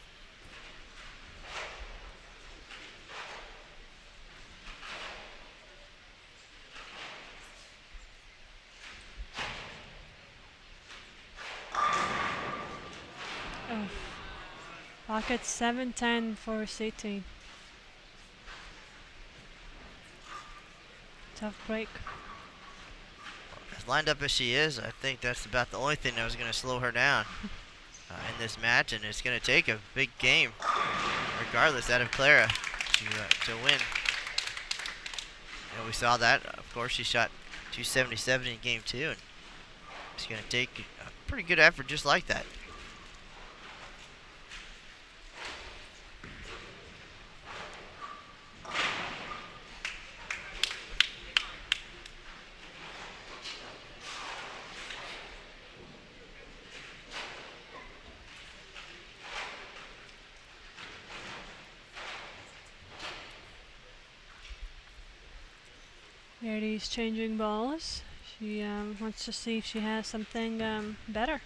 Oh. Pocket 7-10 for Siti. Tough break. As lined up as she is, I think that's about the only thing that was going to slow her down in this match, and it's going to take a big game, regardless, out of Clara to win. We saw that. Of course, she shot 277 in game 2, and it's going to take a pretty good effort just like that. She's changing balls. She wants to see if she has something better.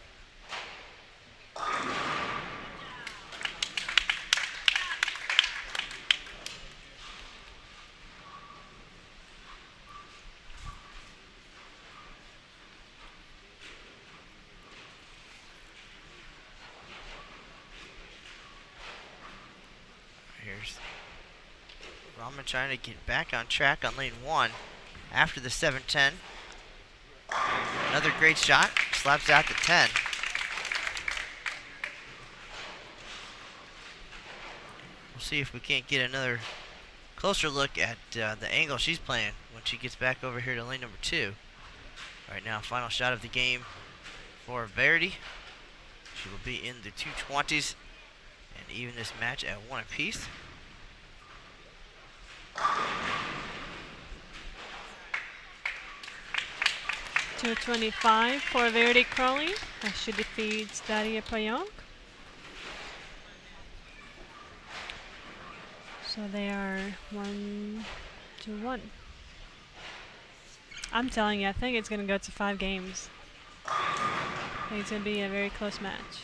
Here's Rahman trying to get back on track on lane 1 after the 7-10. Another great shot, slaps out the 10. We'll see if we can't get another closer look at the angle she's playing when she gets back over here to lane number 2. Right now, final shot of the game for Verity. She will be in the 220s and even this match at 1 apiece. .225 for Verity Crawley as she defeats Daria Pajak. So they are 1-1. I'm telling you, I think it's going to go to 5 games. I think it's going to be a very close match.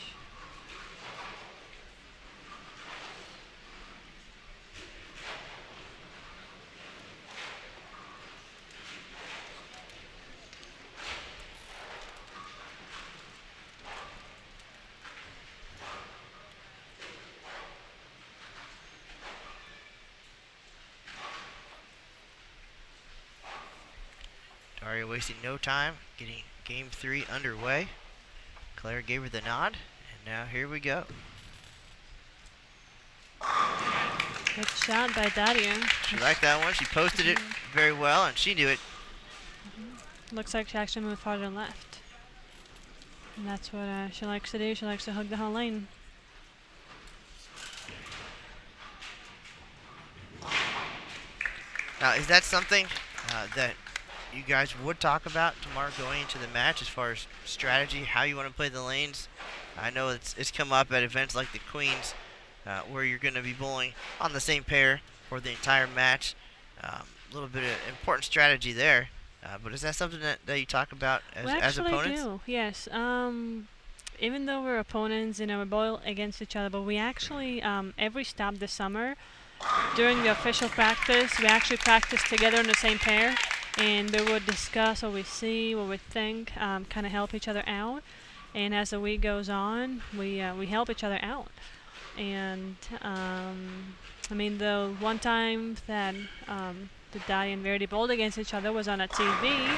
Daria wasting no time, getting game 3 underway. Clara gave her the nod, and now here we go. Good shot by Daria. She liked that one. She posted it very well, and she knew it. Looks like she actually moved farther left. And that's what she likes to do. She likes to hug the whole lane. Now, is that something that you guys would talk about tomorrow going into the match as far as strategy, how you want to play the lanes? I know it's come up at events like the Queens where you're going to be bowling on the same pair for the entire match. A little bit of important strategy there. But is that something that you talk about as opponents? We actually do, yes. Even though we're opponents, we bowl against each other, but we actually, every stop this summer, during the official practice, we actually practice together in the same pair, and we would discuss what we see, what we think, kind of help each other out. And as the week goes on, we help each other out. And I mean, the one time that the Darya and Verity bowled against each other was on a TV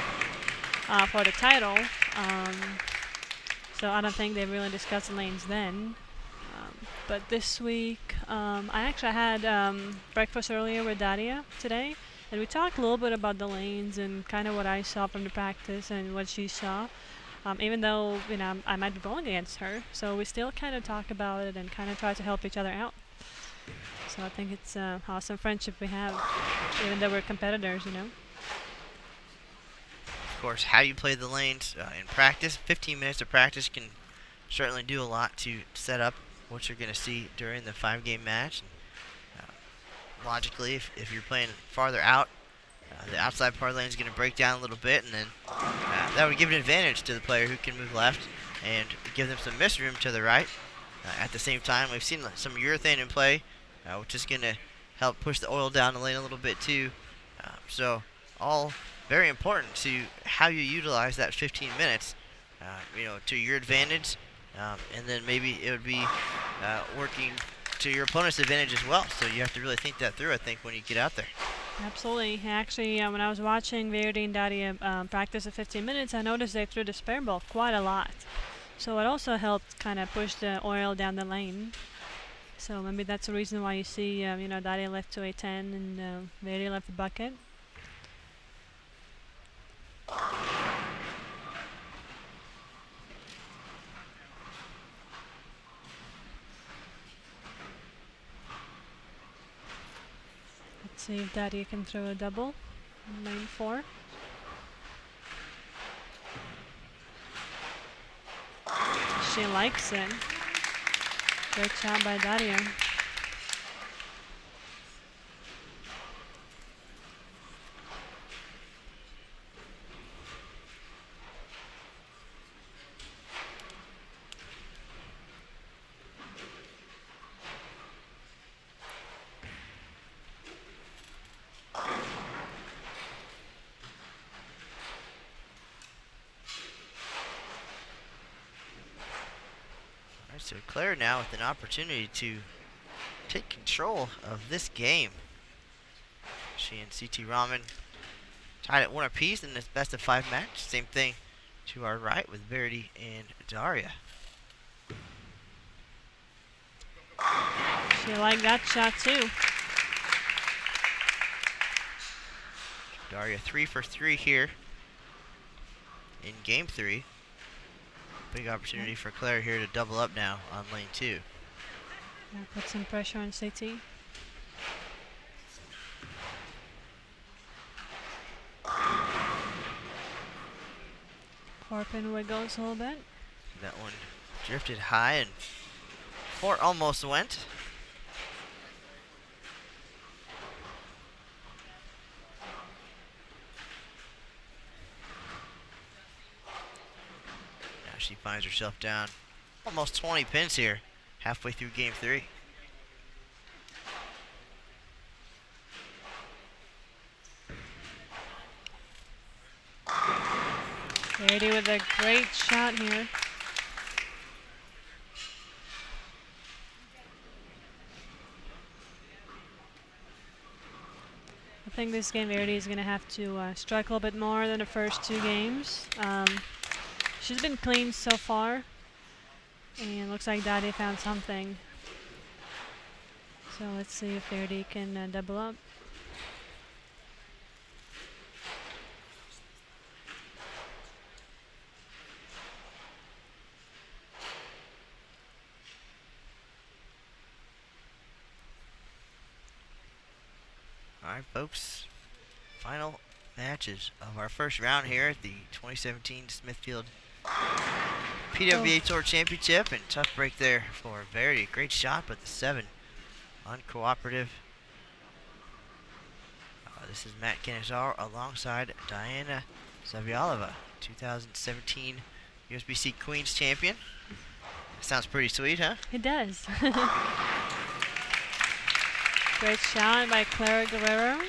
for the title. So I don't think they really discussed the lanes then. But this week, I actually had breakfast earlier with Daria today, and we talked a little bit about the lanes and kind of what I saw from the practice and what she saw. Even though I might be bowling against her, so we still kind of talk about it and kind of try to help each other out. So I think it's an awesome friendship we have, even though we're competitors, Of course, how you play the lanes in practice, 15 minutes of practice can certainly do a lot to set up what you're going to see during the 5-game match. Logically, if you're playing farther out, the outside part of the lane is going to break down a little bit, and then that would give an advantage to the player who can move left and give them some miss room to the right. At the same time, we've seen some urethane in play, which is going to help push the oil down the lane a little bit too. So all very important to how you utilize that 15 minutes, to your advantage, and then maybe it would be working to your opponent's advantage as well. So you have to really think that through, I think, when you get out there. Absolutely. Actually, when I was watching Verity and Daria practice at 15 minutes, I noticed they threw the spare ball quite a lot. So it also helped kind of push the oil down the lane. So maybe that's the reason why you see, Daria left to a 10 and Verity left the bucket. Let's see if Daria can throw a double in lane 4. She likes it. Great job by Daria. Alright, so Clara now with an opportunity to take control of this game. She and Siti Rahman tied at 1 apiece in this best of 5 match. Same thing to our right with Verity and Daria. She liked that shot too. Darya 3 for 3 here in game 3. Big opportunity for Clara here to double up now on lane 2. Put some pressure on Siti. Pin wiggles a little bit. That one drifted high and 4 almost went. Now she finds herself down almost 20 pins here, halfway through game 3. Verity with a great shot here. I think this game Verity is going to have to strike a little bit more than the first 2 games. She's been clean so far, and looks like Daria found something. So let's see if Verity can double up. Alright, folks, final matches of our first round here at the 2017 Smithfield PWBA Tour Championship, and tough break there for Verity. Great shot, but the 7 uncooperative. This is Matt Canizaro alongside Diana Zavialova, 2017 USBC Queens champion. Sounds pretty sweet, huh? It does. Great shot by Clara Guerrero.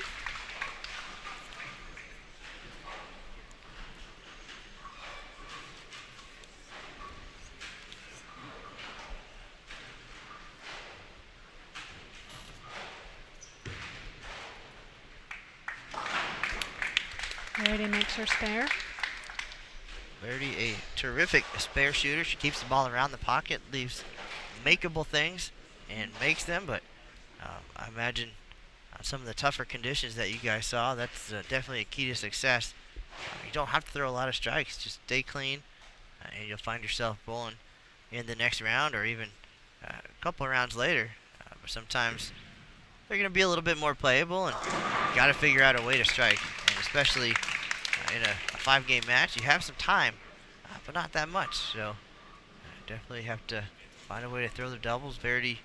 Verity makes her spare. Verity, a terrific spare shooter. She keeps the ball around the pocket, leaves makeable things and makes them, but I imagine some of the tougher conditions that you guys saw, that's definitely a key to success. You don't have to throw a lot of strikes, just stay clean, and you'll find yourself bowling in the next round or even a couple of rounds later. But sometimes they're going to be a little bit more playable, and you got to figure out a way to strike. And especially in a 5-game match, you have some time, but not that much. So definitely have to find a way to throw the doubles. Verity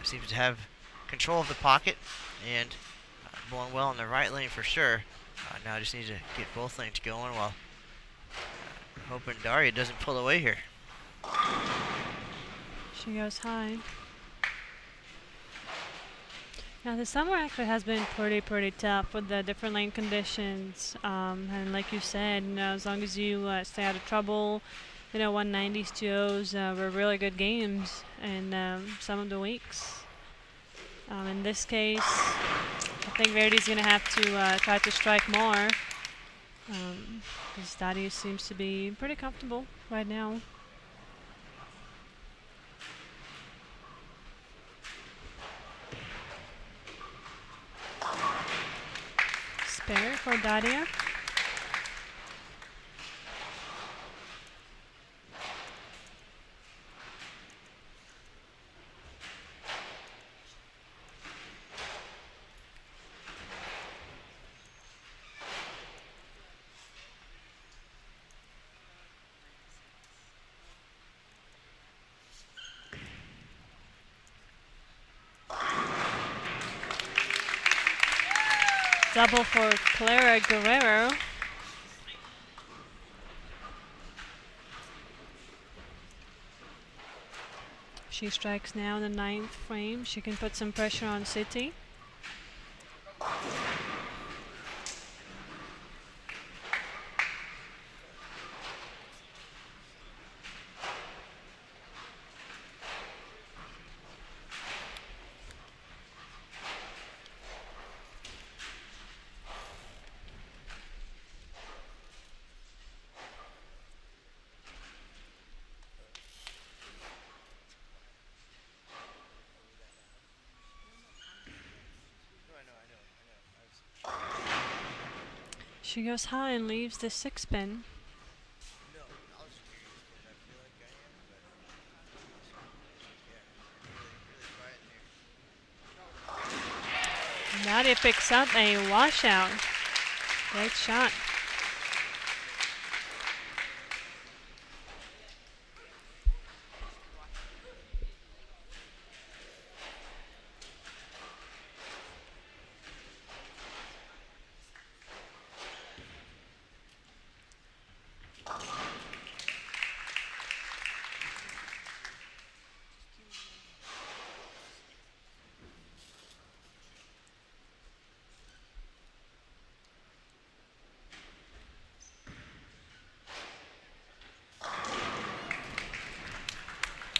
seems to have control of the pocket and blowing well in the right lane for sure. Now just need to get both lanes going while hoping Darya doesn't pull away here. She goes high. Now the summer actually has been pretty tough with the different lane conditions, and like you said, as long as you stay out of trouble, 190s, 2-0s were really good games in some of the weeks. In this case, I think Verity's going to have to try to strike more, because Daria seems to be pretty comfortable right now. Spare for Daria. Double for Clara Guerrero. She strikes now in the 9th frame. She can put some pressure on Siti. She goes high and leaves the 6-pin. Daria picks up a washout. Great shot.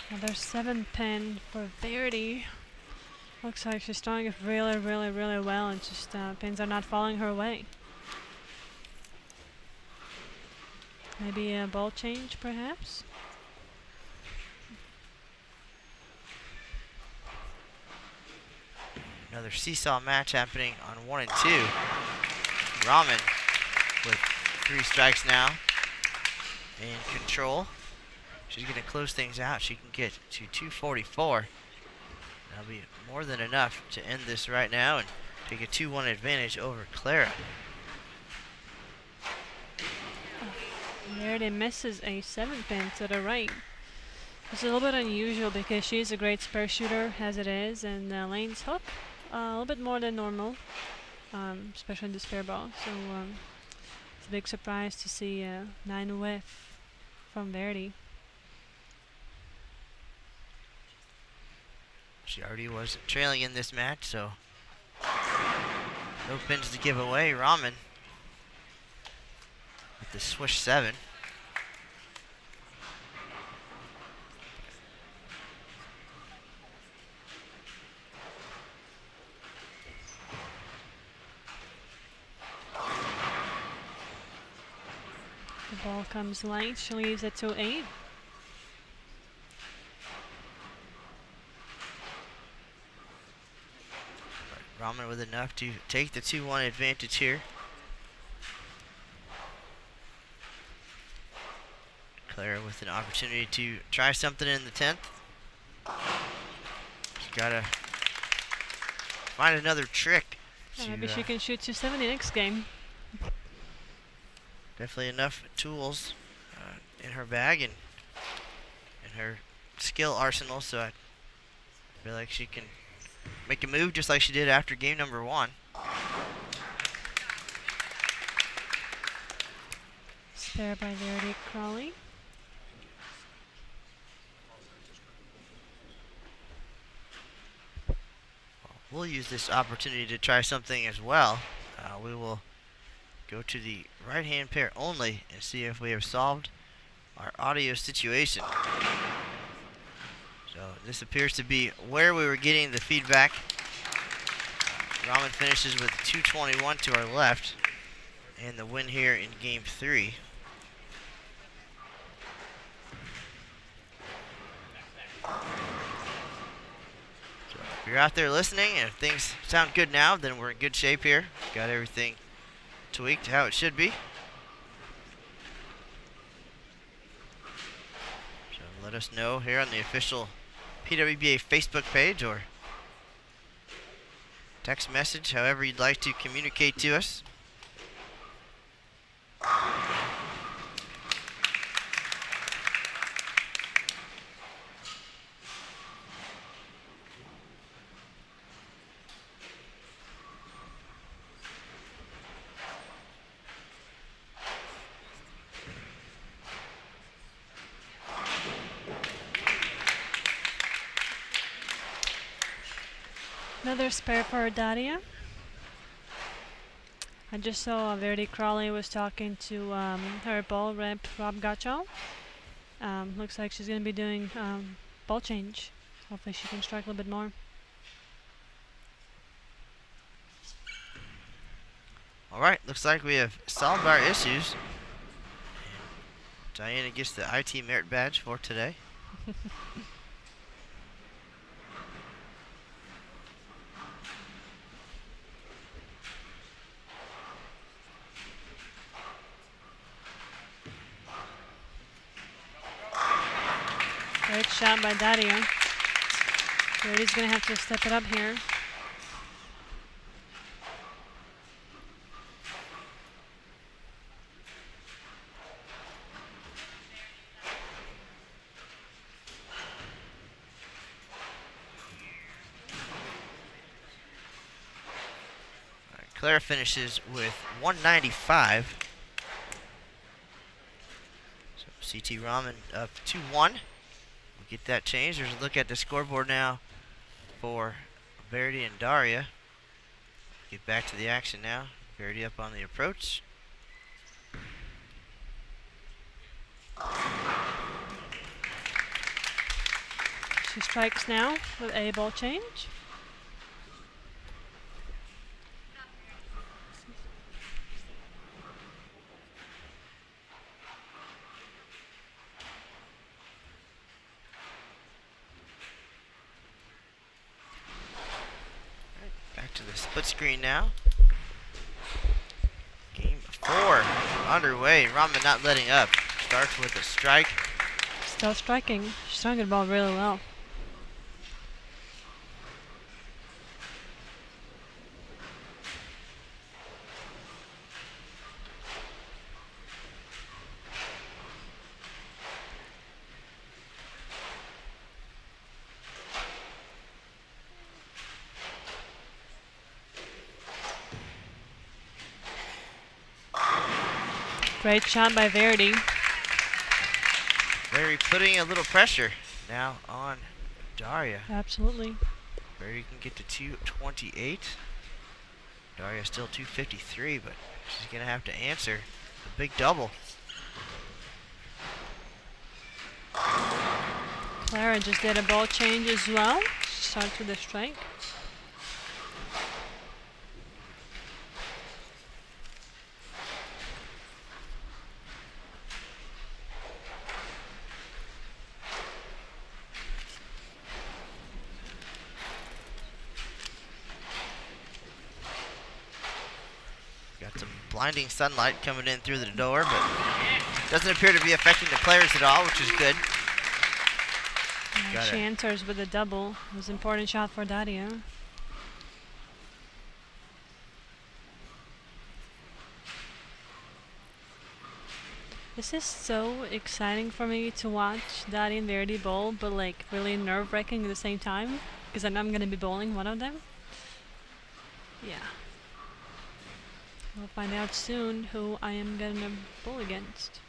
Another 7-pin for Verity. Looks like she's throwing it really, really, really well, and just pins are not falling her way. Maybe a ball change, perhaps? Another seesaw match happening on 1 and 2. Rahman with 3 strikes now in control. She's going to close things out. She can get to 244. That'll be more than enough to end this right now and take a 2-1 advantage over Clara. Verity misses a 7-pin to the right. It's a little bit unusual because she's a great spare shooter as it is, and lanes hook a little bit more than normal, especially in the spare ball. So it's a big surprise to see a 9 whiff from Verity. She already was trailing in this match, so no pins to give away. Raman with the swish 7. The ball comes light. She leaves it to 8. Raman with enough to take the 2-1 advantage here. Clara with an opportunity to try something in the 10th. She's got to find another trick. Maybe she can shoot 270 next game. Definitely enough tools in her bag and in her skill arsenal, so I feel like she can make a move just like she did after game number 1. Spare by Verity Crawley. We'll use this opportunity to try something as well. We will go to the right-hand pair only and see if we have solved our audio situation. So this appears to be where we were getting the feedback. Raman finishes with 221 to our left and the win here in game 3. So if you're out there listening and if things sound good now, then we're in good shape here. Got everything tweaked how it should be. So let us know here on the official PWBA Facebook page or text message, however you'd like to communicate to us. Another spare for Daria. I just saw Verity Crawley was talking to her ball rep, Rob Gacho. Looks like she's going to be doing ball change. Hopefully she can strike a little bit more. All right, looks like we have solved our issues. Diana gets the IT merit badge for today. Great shot by Daria. Verity's going to have to step it up here. Clara finishes with 195. So Siti Rahman up 2-1. We'll get that changed. There's a look at the scoreboard now for Verity and Darya. Get back to the action now. Verity up on the approach. She strikes now with a ball change. Back to the split screen now. Game 4 underway. Raman not letting up. Starts with a strike. Still striking. She's striking the ball really well. Great shot by Verity. Verity putting a little pressure now on Darya. Absolutely. Verity can get to 228. Darya still 253, but she's going to have to answer the big double. Clara just did a ball change as well. She starts with a strike. Got some blinding sunlight coming in through the door, but doesn't appear to be affecting the players at all, which is good. She answers with a double. It was an important shot for Daria. This is so exciting for me to watch Daria and Verity bowl, but like really nerve-wracking at the same time, because I know I'm going to be bowling one of them. Yeah. We'll find out soon who I am going to bowl against.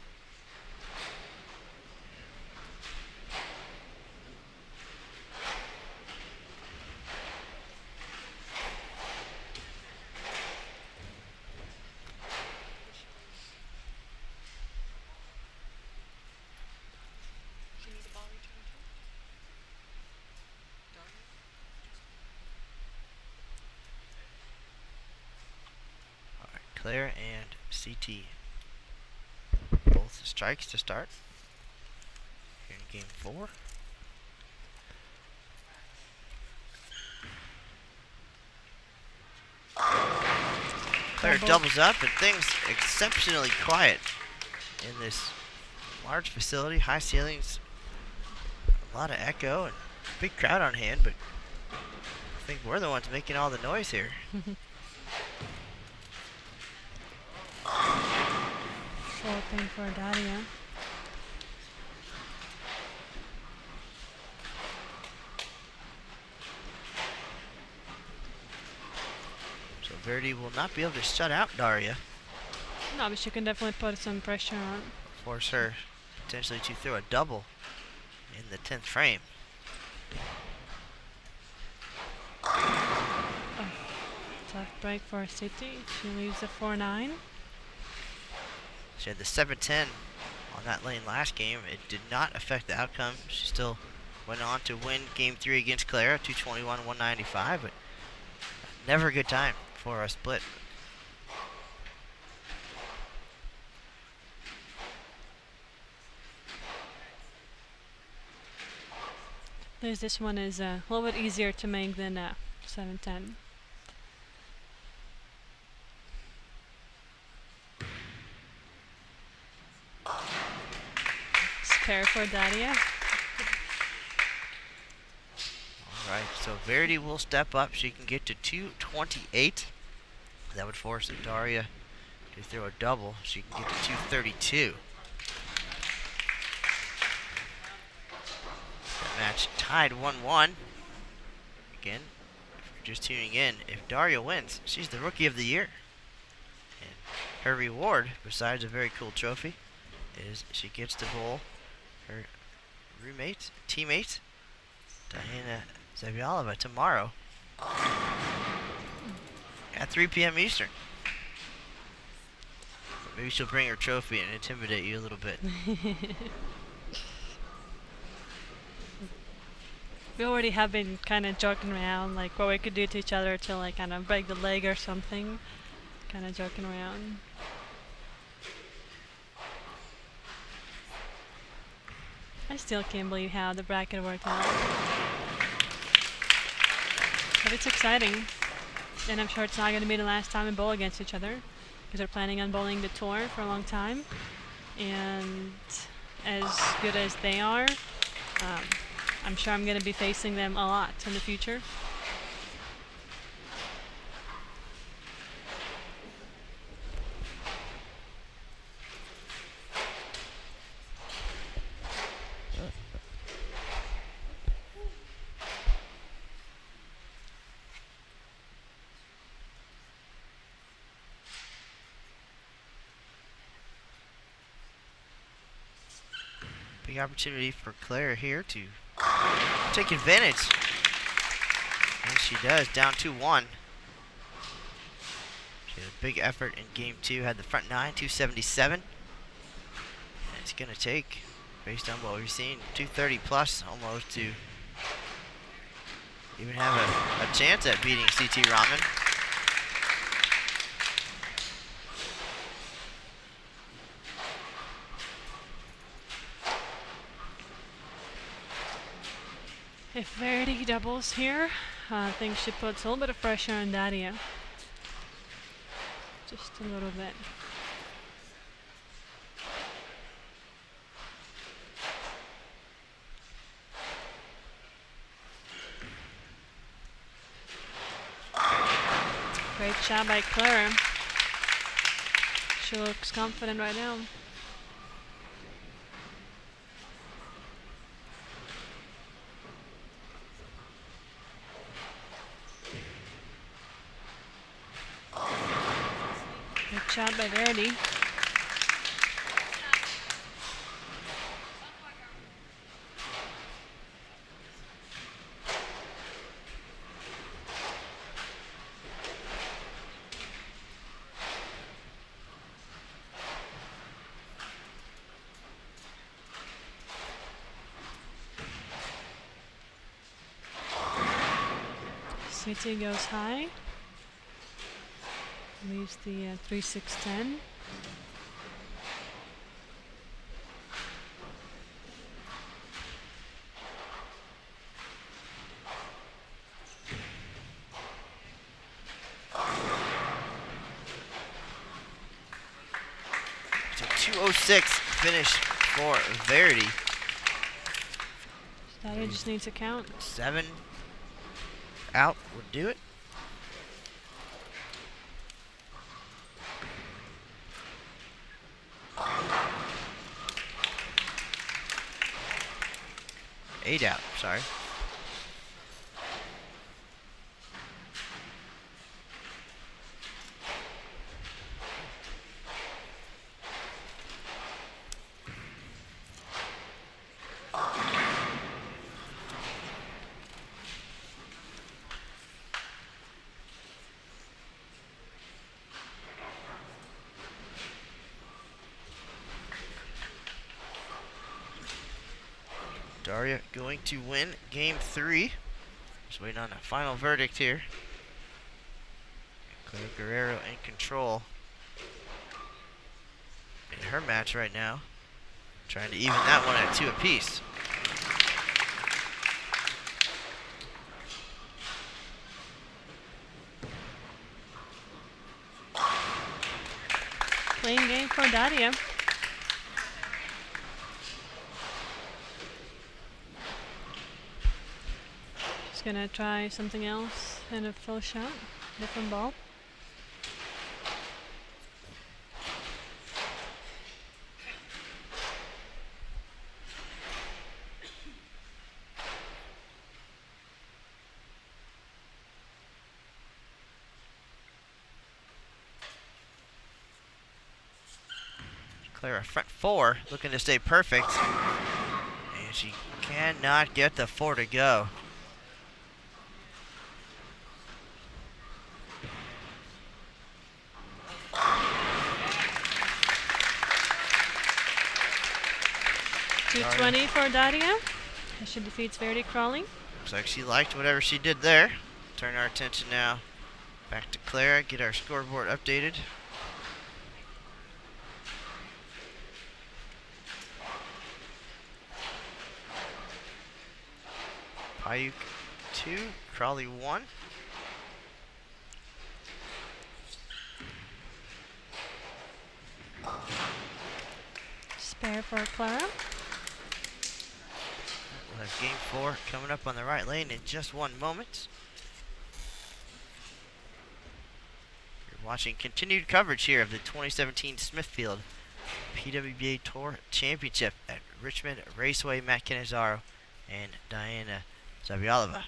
Clara and Siti both strikes to start here in game 4. Clara doubles up, and things exceptionally quiet in this large facility, high ceilings, a lot of echo, and big crowd on hand, but I think we're the ones making all the noise here. Open for Daria. So Verity will not be able to shut out Darya. No, but she can definitely put some pressure on. Force her potentially to throw a double in the 10th frame. Oh, tough break for Siti. She leaves the 4-9. She had the 7-10 on that lane last game. It did not affect the outcome. She still went on to win game 3 against Clara, 221-195, but never a good time for a split. This one is a little bit easier to make than 7-10. Spare for Daria. Right, so Verity will step up. She can get to 228. That would force Daria to throw a double. She can get to 232. That match tied 1-1. Again, if you're just tuning in, if Daria wins, she's the Rookie of the Year. And her reward, besides a very cool trophy, is she gets to bowl her teammate, Diana Zabialova, tomorrow at 3 p.m. Eastern. Maybe she'll bring her trophy and intimidate you a little bit. We already have been kind of joking around, like what we could do to each other to like kind of break the leg or something. Kind of joking around. I still can't believe how the bracket worked out. But it's exciting. And I'm sure it's not going to be the last time we bowl against each other, because we're planning on bowling the tour for a long time. And as good as they are, I'm sure I'm going to be facing them a lot in the future. Big opportunity for Clara here to take advantage. And she does, down 2-1. She had a big effort in game 2, had the front 9, 277. And it's going to take, based on what we've seen, 230 plus almost to even have a chance at beating Siti Rahman. If Verity doubles here, I think she puts a little bit of pressure on Daria. Just a little bit. Great job by Clara. She looks confident right now. Good job by Verity. Siti goes high. Leaves the 3-6-10. So 206 finish for Verity. Daria just needs a count. 7 out would do it. Eight out, sorry. Darya going to win game 3. Just waiting on a final verdict here. Guerrero in control in her match right now. Trying to even that one at 2 apiece. Clean game for Daria. gonna try something else and a full shot, different ball. Clara front 4, looking to stay perfect. And she cannot get the 4 to go. .220 for Daria as she defeats Verity Crawley. Looks like she liked whatever she did there. Turn our attention now back to Clara, get our scoreboard updated. Pajak 2, Crawley 1. Spare for Clara. We'll have game 4 coming up on the right lane in just 1 moment. You're watching continued coverage here of the 2017 Smithfield PWBA Tour Championship at Richmond Raceway. Matt Canizaro and Diana Zabialova.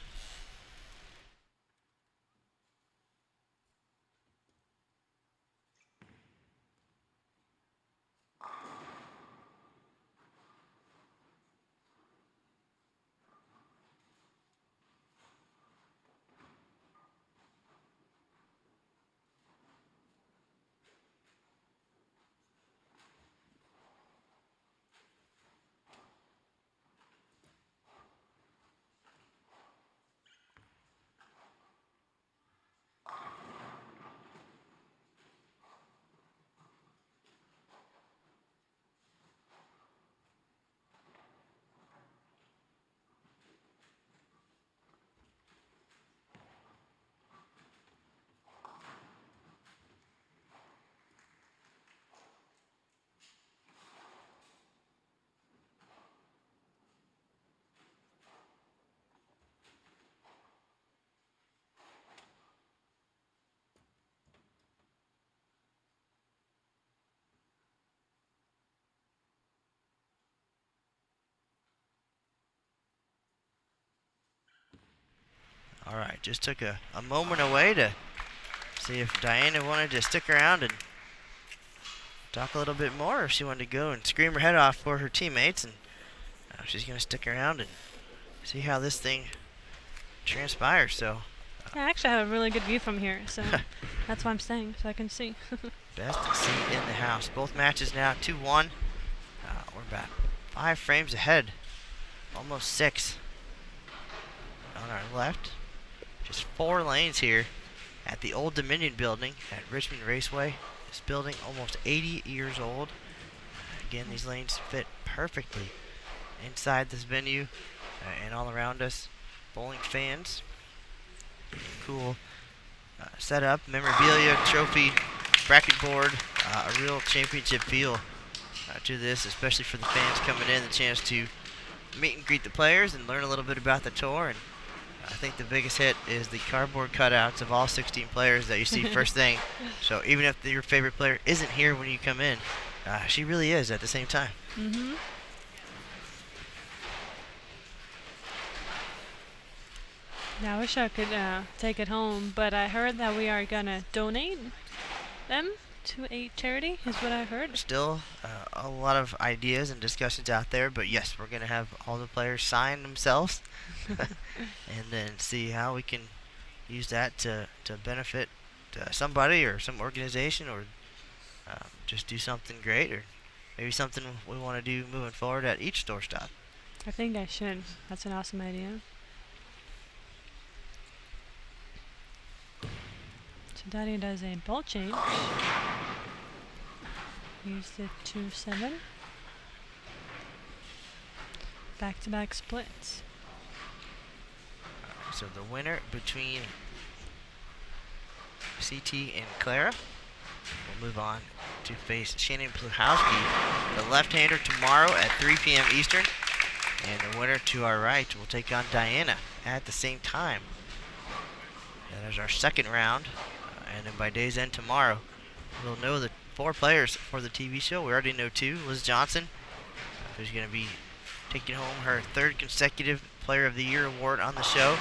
All right, just took a moment away to see if Diana wanted to stick around and talk a little bit more, or if she wanted to go and scream her head off for her teammates. And she's going to stick around and see how this thing transpires. So I actually have a really good view from here, so that's why I'm staying, so I can see. best seat in the house. Both matches now 2-1. We're about 5 frames ahead, almost 6 on our left. Just 4 lanes here at the Old Dominion building at Richmond Raceway. This building almost 80 years old. Again, these lanes fit perfectly inside this venue and all around us. Bowling fans. Cool setup, memorabilia, trophy, bracket board. A real championship feel to this, especially for the fans coming in. The chance to meet and greet the players and learn a little bit about the tour. And I think the biggest hit is the cardboard cutouts of all 16 players that you see first thing. So even if your favorite player isn't here when you come in, she really is at the same time. Mm-hmm. Yeah, I wish I could take it home, but I heard that we are gonna donate them to a charity, is what I heard. Still a lot of ideas and discussions out there, but yes, we're gonna have all the players sign themselves and then see how we can use that to benefit somebody or some organization, or just do something great, or maybe something we want to do moving forward at each store stop. I think I should. That's an awesome idea. So Darya does a ball change. Use the 2-7. Back-to-back splits. So the winner between Siti and Clara will move on to face Shannon Pluhowski, the left-hander, tomorrow at 3 p.m. Eastern. And the winner to our right will take on Diana at the same time. That is our second round. And then by day's end tomorrow, we'll know the 4 players for the TV show. We already know 2. Liz Johnson, who's going to be taking home her 3rd consecutive Player of the Year award on the show.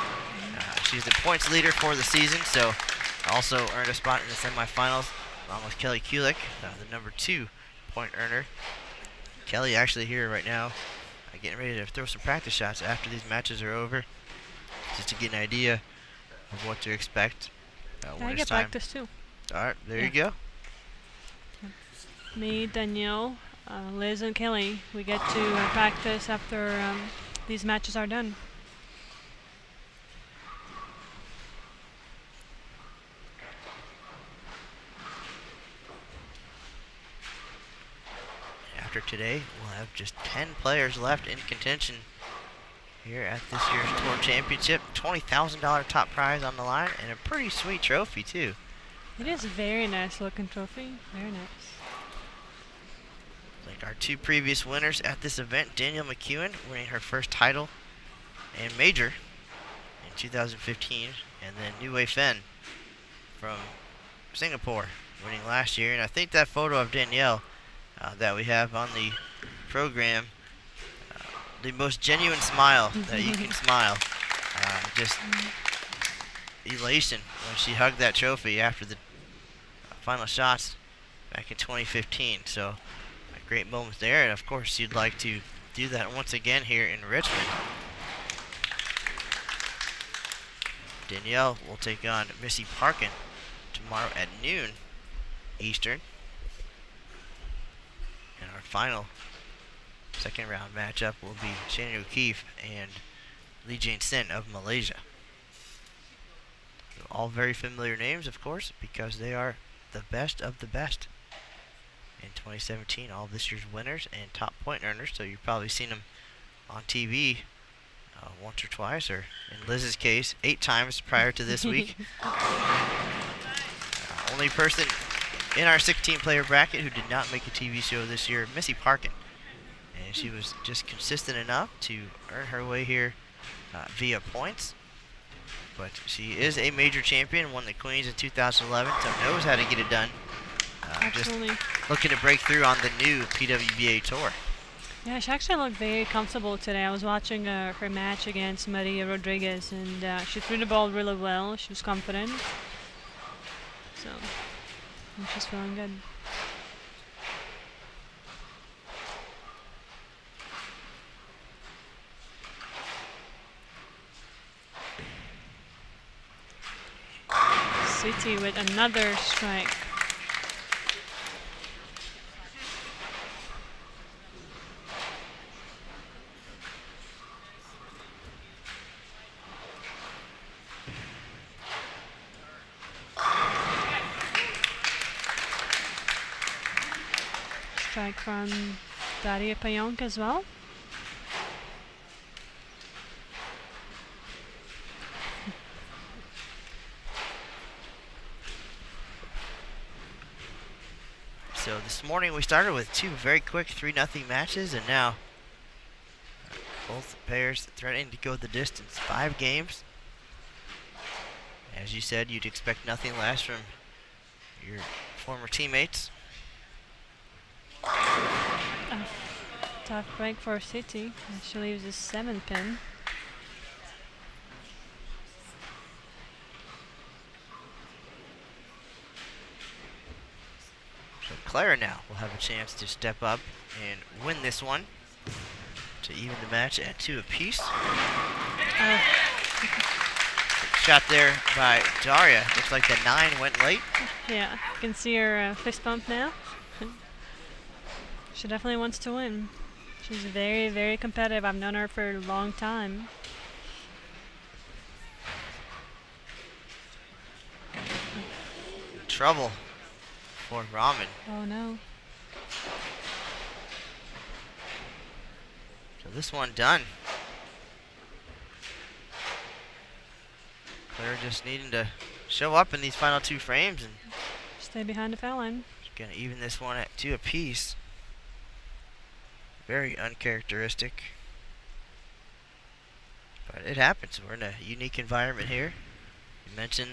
She's the points leader for the season, so also earned a spot in the semifinals along with Kelly Kulik, the number 2 point earner. Kelly actually here right now, getting ready to throw some practice shots after these matches are over, just to get an idea of what to expect. I get practice too. All right, there you go. Me, Danielle, Liz, and Kelly, we get to practice after these matches are done. After today, we'll have just 10 players left in contention here at this year's Tour Championship. $20,000 top prize on the line, and a pretty sweet trophy too. It is a very nice looking trophy. Very nice. Like our 2 previous winners at this event, Danielle McEwen winning her first title and major in 2015, and then Niue Fen from Singapore winning last year. And I think that photo of Danielle that we have on the program, the most genuine smile that you can smile. Just elation when she hugged that trophy after the final shots back in 2015. So a great moment there, and of course you'd like to do that once again here in Richmond. Danielle will take on Missy Parkin tomorrow at noon Eastern. And our final second round matchup will be Shannon O'Keefe and Lee Jane Sin of Malaysia. All very familiar names, of course, because they are the best of the best in 2017. All of this year's winners and top point earners, so you've probably seen them on TV once or twice, or in Liz's case, 8 times prior to this week. Only person in our 16-player bracket who did not make a TV show this year, Missy Parkin. And she was just consistent enough to earn her way here via points. But she is a major champion, won the Queens in 2011, so knows how to get it done. Absolutely. Just looking to break through on the new PWBA tour. Yeah, she actually looked very comfortable today. I was watching her match against Maria Rodriguez, and she threw the ball really well. She was confident. So, she's feeling good. Siti with another strike. Strike from Daria as well. So this morning we started with 2 very quick 3-0 matches, and now both pairs threatening to go the distance. 5 games. As you said, you'd expect nothing less from your former teammates. Tough break for Siti. She leaves a 7-pin. So Clara now will have a chance to step up and win this one to even the match at 2 apiece. Shot there by Darya. Looks like the 9 went late. Yeah, you can see her fist bump now. She definitely wants to win. She's very, very competitive. I've known her for a long time. Trouble for Raman. Oh no. So this one done. Clara just needing to show up in these final 2 frames and stay behind the foul line. She's gonna even this one at 2 apiece. Very uncharacteristic. But it happens. We're in a unique environment here. You mentioned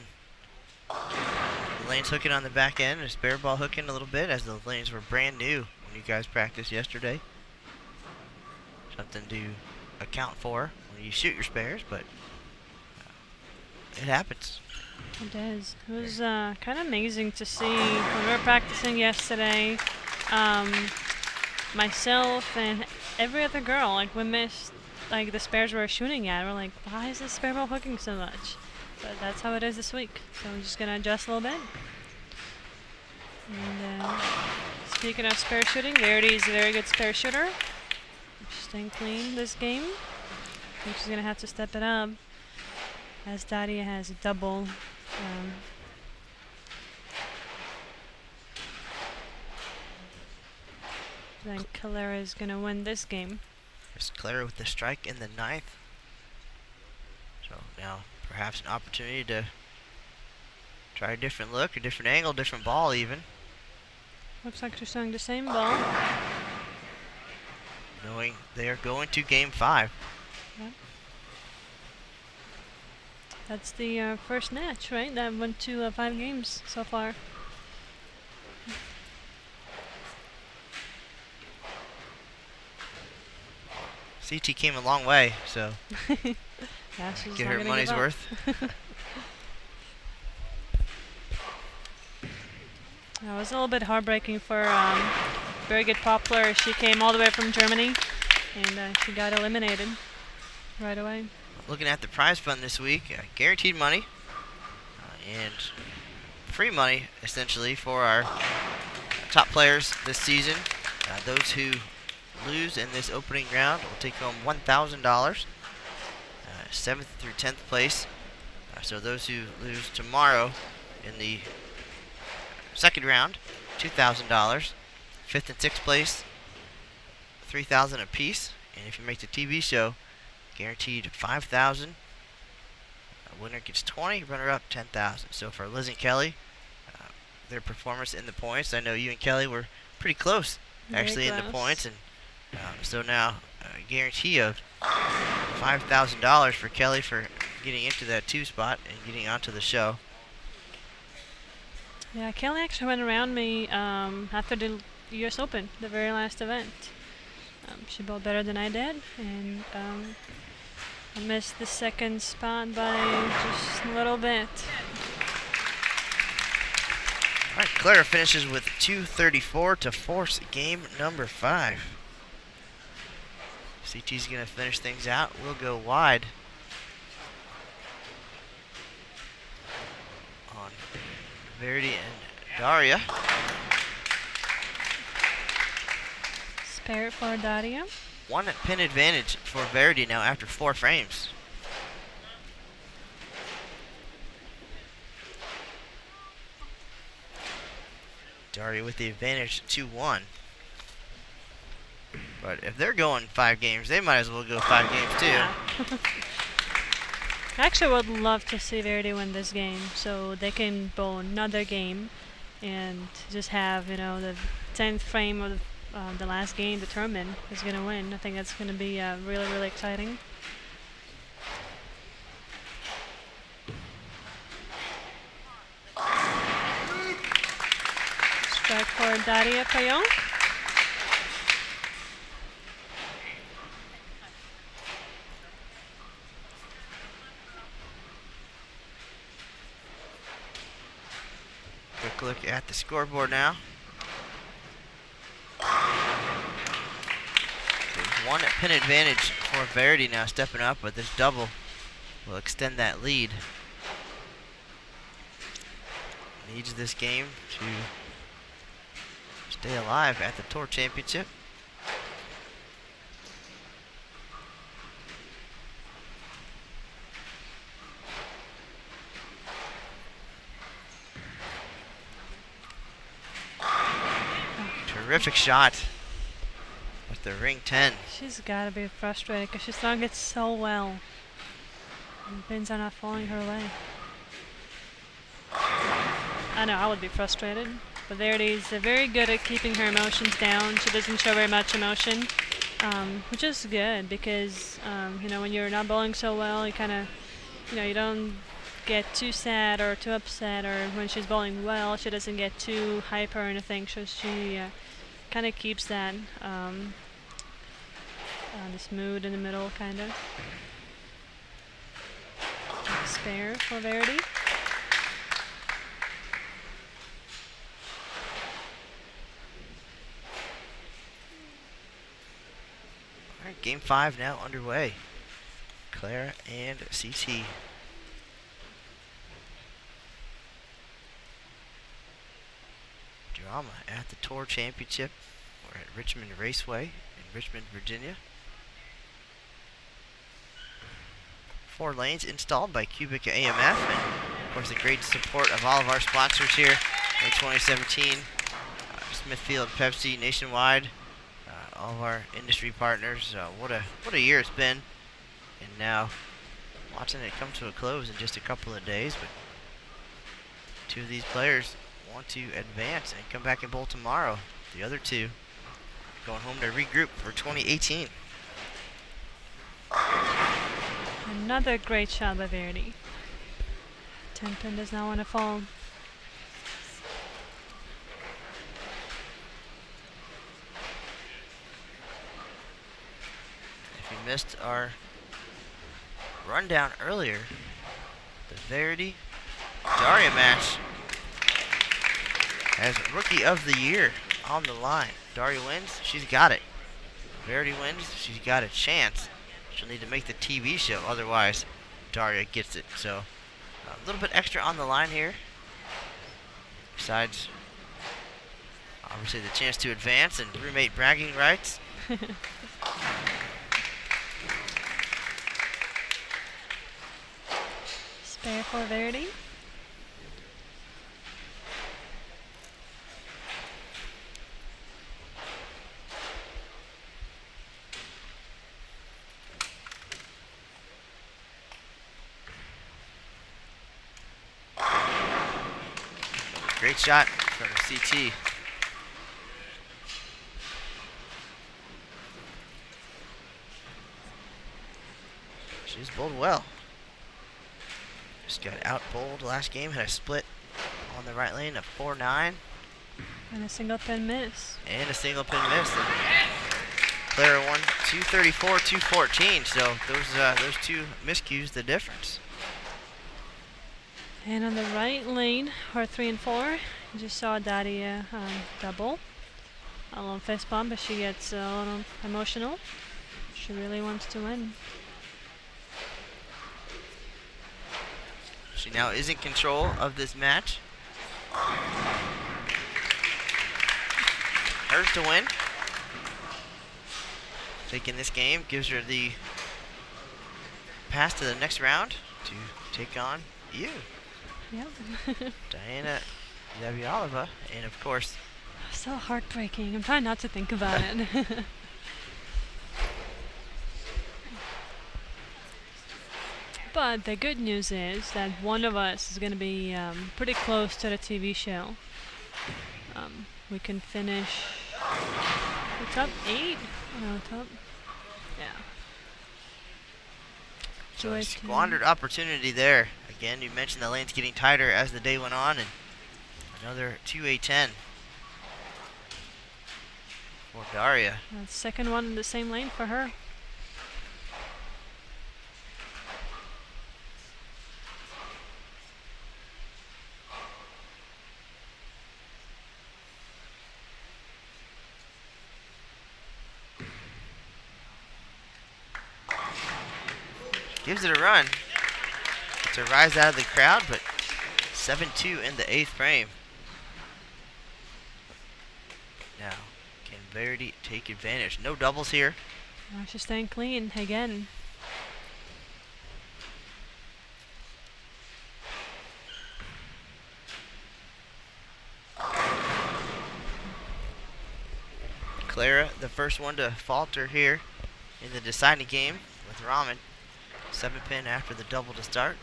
the lanes hooking on the back end, and spare ball hooking a little bit as the lanes were brand new when you guys practiced yesterday. Something to account for when you shoot your spares, but it happens. It does. It was kind of amazing to see when we were practicing yesterday. Myself and every other girl, like we missed like the spares we were shooting at. We're like, why is this spare ball hooking so much? But that's how it is this week. So I'm just gonna adjust a little bit. And speaking of spare shooting, Verity is a very good spare shooter. She's staying clean this game. I think she's gonna have to step it up, as Daria has a double. Then Clara is gonna win this game. There's Clara with the strike in the 9th. So now perhaps an opportunity to try a different look, a different angle, different ball even. Looks like she's showing the same ball. Knowing they are going to game 5. Yep. That's the first match, right? That went to 5 games so far. Siti came a long way, so Yeah, she's get not her gonna money's give up. worth. It was a little bit heartbreaking for very good Poplar. She came all the way from Germany, and she got eliminated right away. Looking at the prize fund this week, guaranteed money and free money essentially for our top players this season. Those who lose in this opening round will take home $1,000, 7th through 10th place. So those who lose tomorrow in the second round, $2,000, 5th and 6th place, $3,000 apiece. And if you make the TV show, guaranteed $5,000. Winner gets 20, runner-up 10,000. So for Liz and Kelly, their performance in the points, I know you and Kelly were pretty close, actually, in the points, and so now a guarantee of $5,000 for Kelly for getting into that 2 spot and getting onto the show. Yeah, Kelly actually went around me after the US Open, the very last event. She bowled better than I did, and I missed the 2nd spot by just a little bit. All right, Clara finishes with 234 to force game number 5. CT's going to finish things out. We'll go wide on Verity and Darya. Spare for Daria. 1 pin advantage for Verity now after 4 frames. Darya with the advantage 2-1. But if they're going 5 games, they might as well go 5 games too. Yeah. I actually would love to see Verity win this game, so they can bowl another game and just have, you know, the 10th frame of the last game determine who's going to win. I think that's going to be really, really exciting. Strike for Daria Pajak. Quick look at the scoreboard now. There's 1 pin advantage for Verity now stepping up, but this double will extend that lead. Needs this game to stay alive at the Tour Championship. Terrific shot with the ring 10. She's got to be frustrated because she's throwing it so well. And pins are not falling her way. I know I would be frustrated. But Verity is very good at keeping her emotions down. She doesn't show very much emotion. which is good because when you're not bowling so well, you kind of you don't get too sad or too upset, or when she's bowling well, she doesn't get too hyper or anything. So she kind of keeps that this mood in the middle, kind of. Spare for Verity. All right, game 5 now underway. Clara and Siti. Drama at the Tour Championship. We're at Richmond Raceway in Richmond, Virginia. 4 lanes installed by Cubic AMF, and of course the great support of all of our sponsors here in 2017. Smithfield Pepsi nationwide, all of our industry partners. What a year it's been, and now watching it come to a close in just a couple of days. But 2 of these players want to advance and come back and bowl tomorrow. The other 2 going home to regroup for 2018. Another great shot by Verity. 10 pin does not want to fall. If you missed our rundown earlier, the Verity Darya match has Rookie of the Year on the line. Darya wins, she's got it. Verity wins, she's got a chance. She'll need to make the TV show, otherwise Darya gets it. So a little bit extra on the line here. Besides, obviously, the chance to advance and roommate bragging rights. Spare for Verity. Great shot from CT. She's bowled well. Just got out bowled last game, had a split on the right lane of 4-9. And a single pin miss. And a single pin miss. And Clara won 234, 214. So those 2 miscues the difference. And on the right lane, her 3 and 4, you just saw Daria double. A long fist bump, but she gets a little emotional. She really wants to win. She now is in control of this match. Hers to win. Taking this game gives her the pass to the next round to take on you. Yep. Diana Zabialova, and of course, so heartbreaking. I'm trying not to think about it. But the good news is that one of us is going to be pretty close to the TV show. We can finish the top 8. No, top. Yeah. so a squandered opportunity there. Again, you mentioned the lanes getting tighter as the day went on, and another 2A10 for Darya. Second one in the same lane for her. Gives it a run. It's a rise out of the crowd, but 7-2 in the 8th frame. Now, can Verity take advantage? No doubles here. She's staying clean again. Clara, the first one to falter here in the deciding game with Raman. 7 pin after the double to start.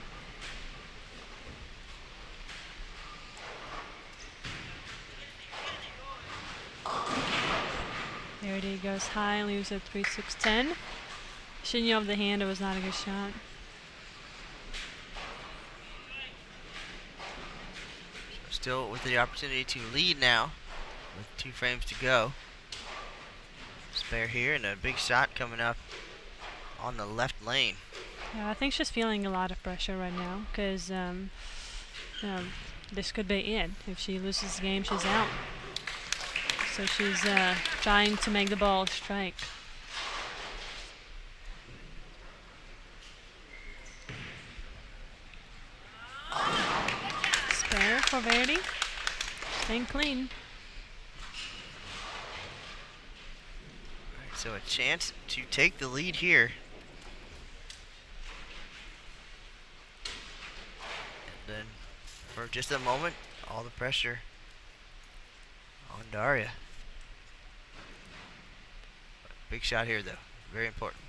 Verity goes high, leaves at 3-6-10. Shouldn't you have the hand? It was not a good shot. So still with the opportunity to lead now, with 2 frames to go. Spare here and a big shot coming up on the left lane. Yeah, I think she's feeling a lot of pressure right now because this could be it. If she loses the game, she's out. So she's trying to make the ball strike. Spare for Verity. Staying clean. Alright, so a chance to take the lead here. And then for just a moment, all the pressure on Darya. Big shot here though, very important.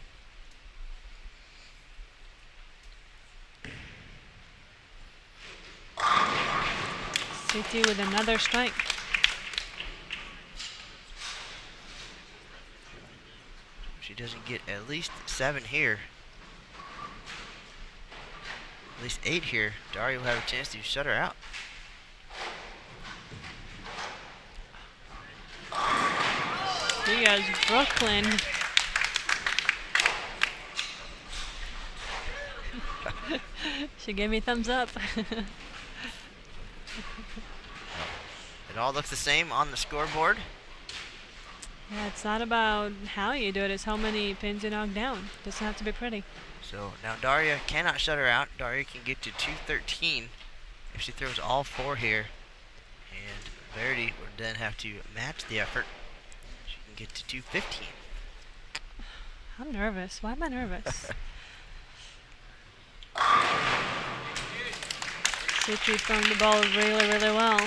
Siti with another strike. She doesn't get at least 7 here. At least 8 here. Darya will have a chance to shut her out. She goes Brooklyn. She gave me thumbs up. It all looks the same on the scoreboard. Yeah, it's not about how you do it, it's how many pins you knock down. Doesn't have to be pretty. So now Darya cannot shut her out. Darya can get to 213 if she throws all 4 here. And Verity would then have to match the effort. She can get to 215. I'm nervous. Why am I nervous? Siti throwing the ball really, really well.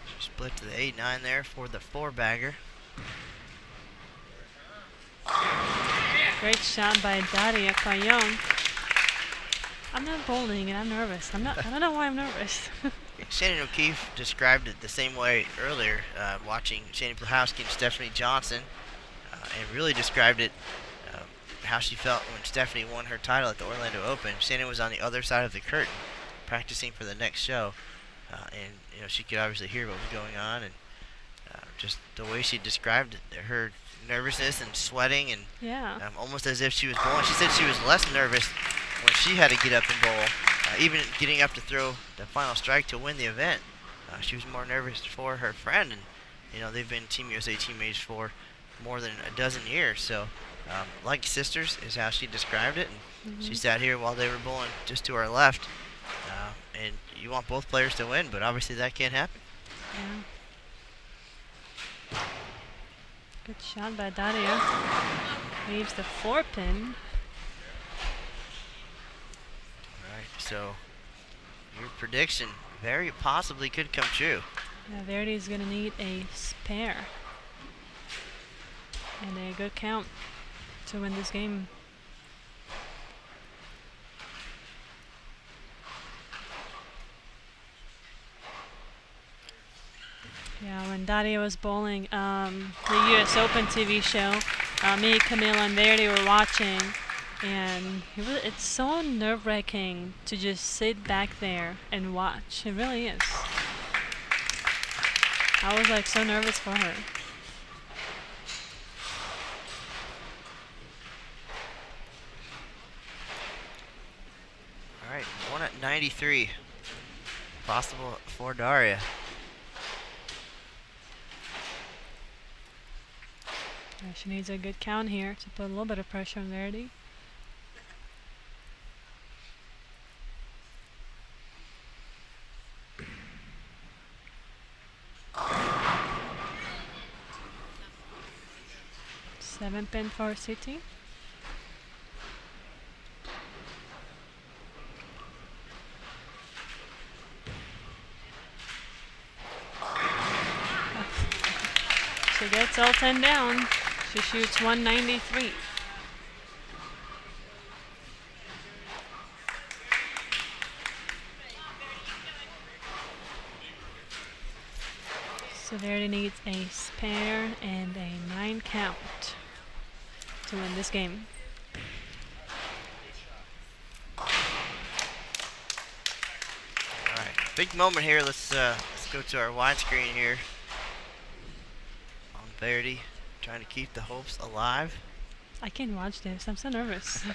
She split to the 8-9 there for the 4-bagger. Great shot by Daria Pajak. I'm not bowling and I'm nervous. I don't know why I'm nervous. Shannon O'Keefe described it the same way earlier, watching Shani Plahowski and Stephanie Johnson, and really described it how she felt when Stephanie won her title at the Orlando Open. Shannon was on the other side of the curtain, practicing for the next show, and she could obviously hear what was going on, and just the way she described it, her nervousness and sweating, and Yeah. almost as if she was bowling. She said she was less nervous when she had to get up and bowl, even getting up to throw the final strike to win the event. She was more nervous for her friend, and they've been Team USA teammates for more than a dozen years. So, like sisters is how she described it. And she sat here while they were bowling just to our left. And you want both players to win, but obviously that can't happen. Yeah. Good shot by Daria. Leaves the 4-pin. Alright, so your prediction very possibly could come true. Yeah, Verity's gonna need a spare. And a good count to win this game. Yeah, when Daria was bowling the US Open TV show, me, Camila, and Verity were watching, and it's so nerve-wracking to just sit back there and watch. It really is. I was like so nervous for her. Alright, 1 at 93. Possible for Darya. Yeah, she needs a good count here to put a little bit of pressure on Verity. Seven pin for Siti. She gets all 10 down. She shoots 193. So Verity needs a spare and a 9 count to win this game. Alright, big moment here. Let's go to our widescreen here on Verity, trying to keep the hopes alive. I can't watch this. I'm so nervous.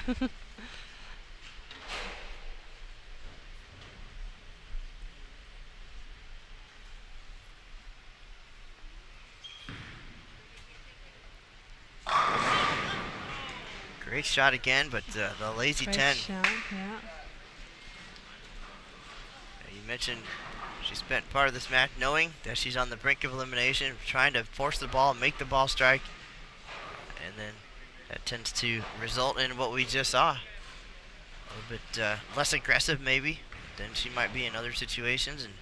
Great shot again, but the lazy Great 10. shot, yeah. You mentioned she spent part of this match knowing that she's on the brink of elimination, trying to force the ball, make the ball strike, and then that tends to result in what we just saw. A little bit less aggressive maybe than she might be in other situations, and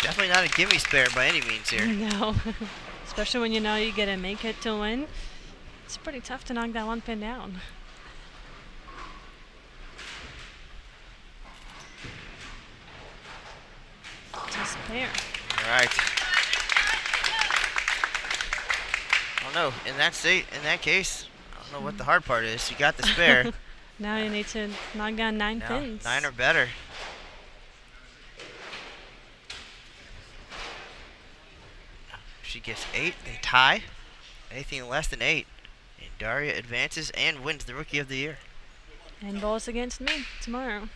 definitely not a gimme spare by any means here. No, especially when you know you get to make it to win. It's pretty tough to knock that one pin down. It's a spare. All right. I don't know. In that case, I don't know what the hard part is. You got the spare. Now you need to knock down 9 now, pins. 9 or better. She gets 8. They tie. Anything less than 8. And Darya advances and wins the Rookie of the Year. And balls against me tomorrow.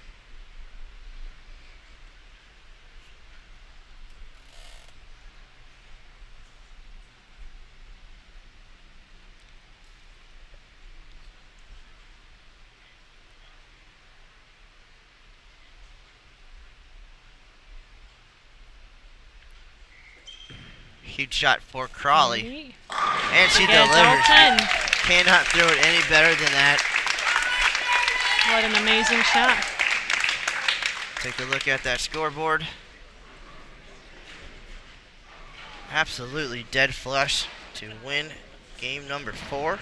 Huge shot for Crawley. Maybe. And she Against delivers. all 10. Cannot throw it any better than that. What an amazing shot. Take a look at that scoreboard. Absolutely dead flush to win game number 4.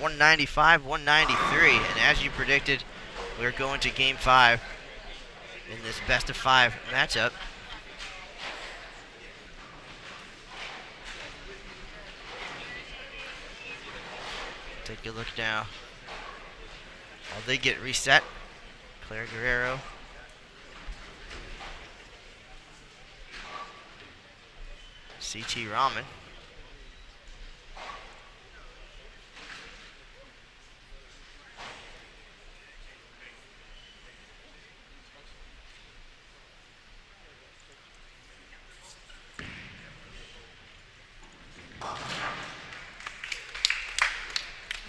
195-193. And as you predicted, we're going to game 5 in this best of 5 matchup. Take a look now. While they get reset, Clara Guerrero. Siti Rahman.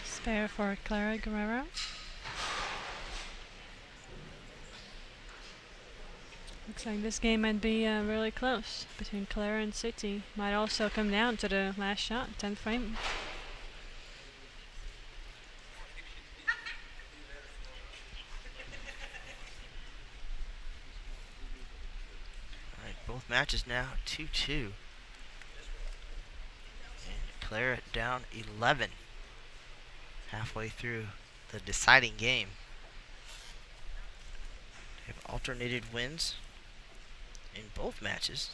Spare for Clara Guerrero. Looks like this game might be really close between Clara and Siti. Might also come down to the last shot, 10th frame. All right, both matches now 2-2. And Clara down 11. Halfway through the deciding game. They have alternated wins in both matches.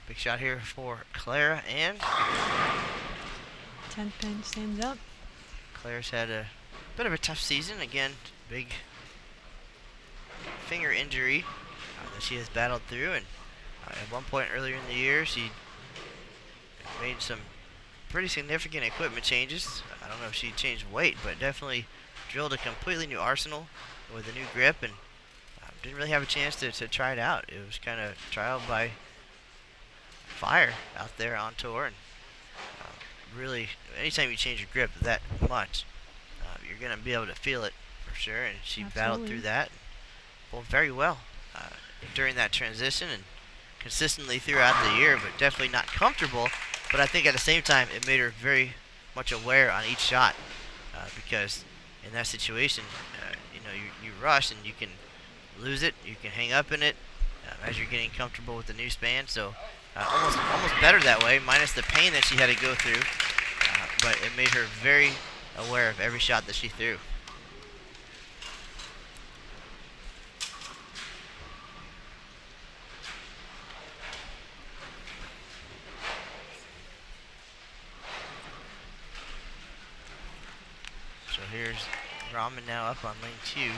Big shot here for Clara, and 10 pin stands up. Clara's had a bit of a tough season. Again, big finger injury that she has battled through, and at one point earlier in the year she made some pretty significant equipment changes. I don't know if she changed weight, but definitely drilled a completely new arsenal with a new grip, and didn't really have a chance to try it out. It was kind of trial by fire out there on tour, and really anytime you change your grip that much, you're going to be able to feel it for sure, and she battled through that. Well, very well during that transition and consistently throughout the year, but definitely not comfortable. But I think at the same time, it made her very much aware on each shot, because in that situation, you know, you rush and you can lose it, you can hang up in it as you're getting comfortable with the new span. So almost better that way, minus the pain that she had to go through. but it made her very aware of every shot that she threw. So here's Rahman now up on lane 2.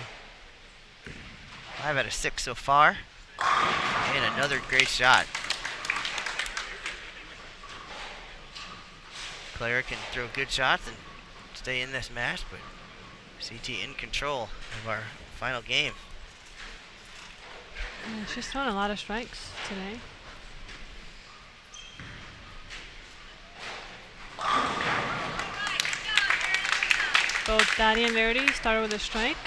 5 out of 6 so far. And another great shot. Clara can throw good shots and stay in this match, but Siti in control of our final game. Yeah, she's thrown a lot of strikes today. Both Daria and Verity started with a strike.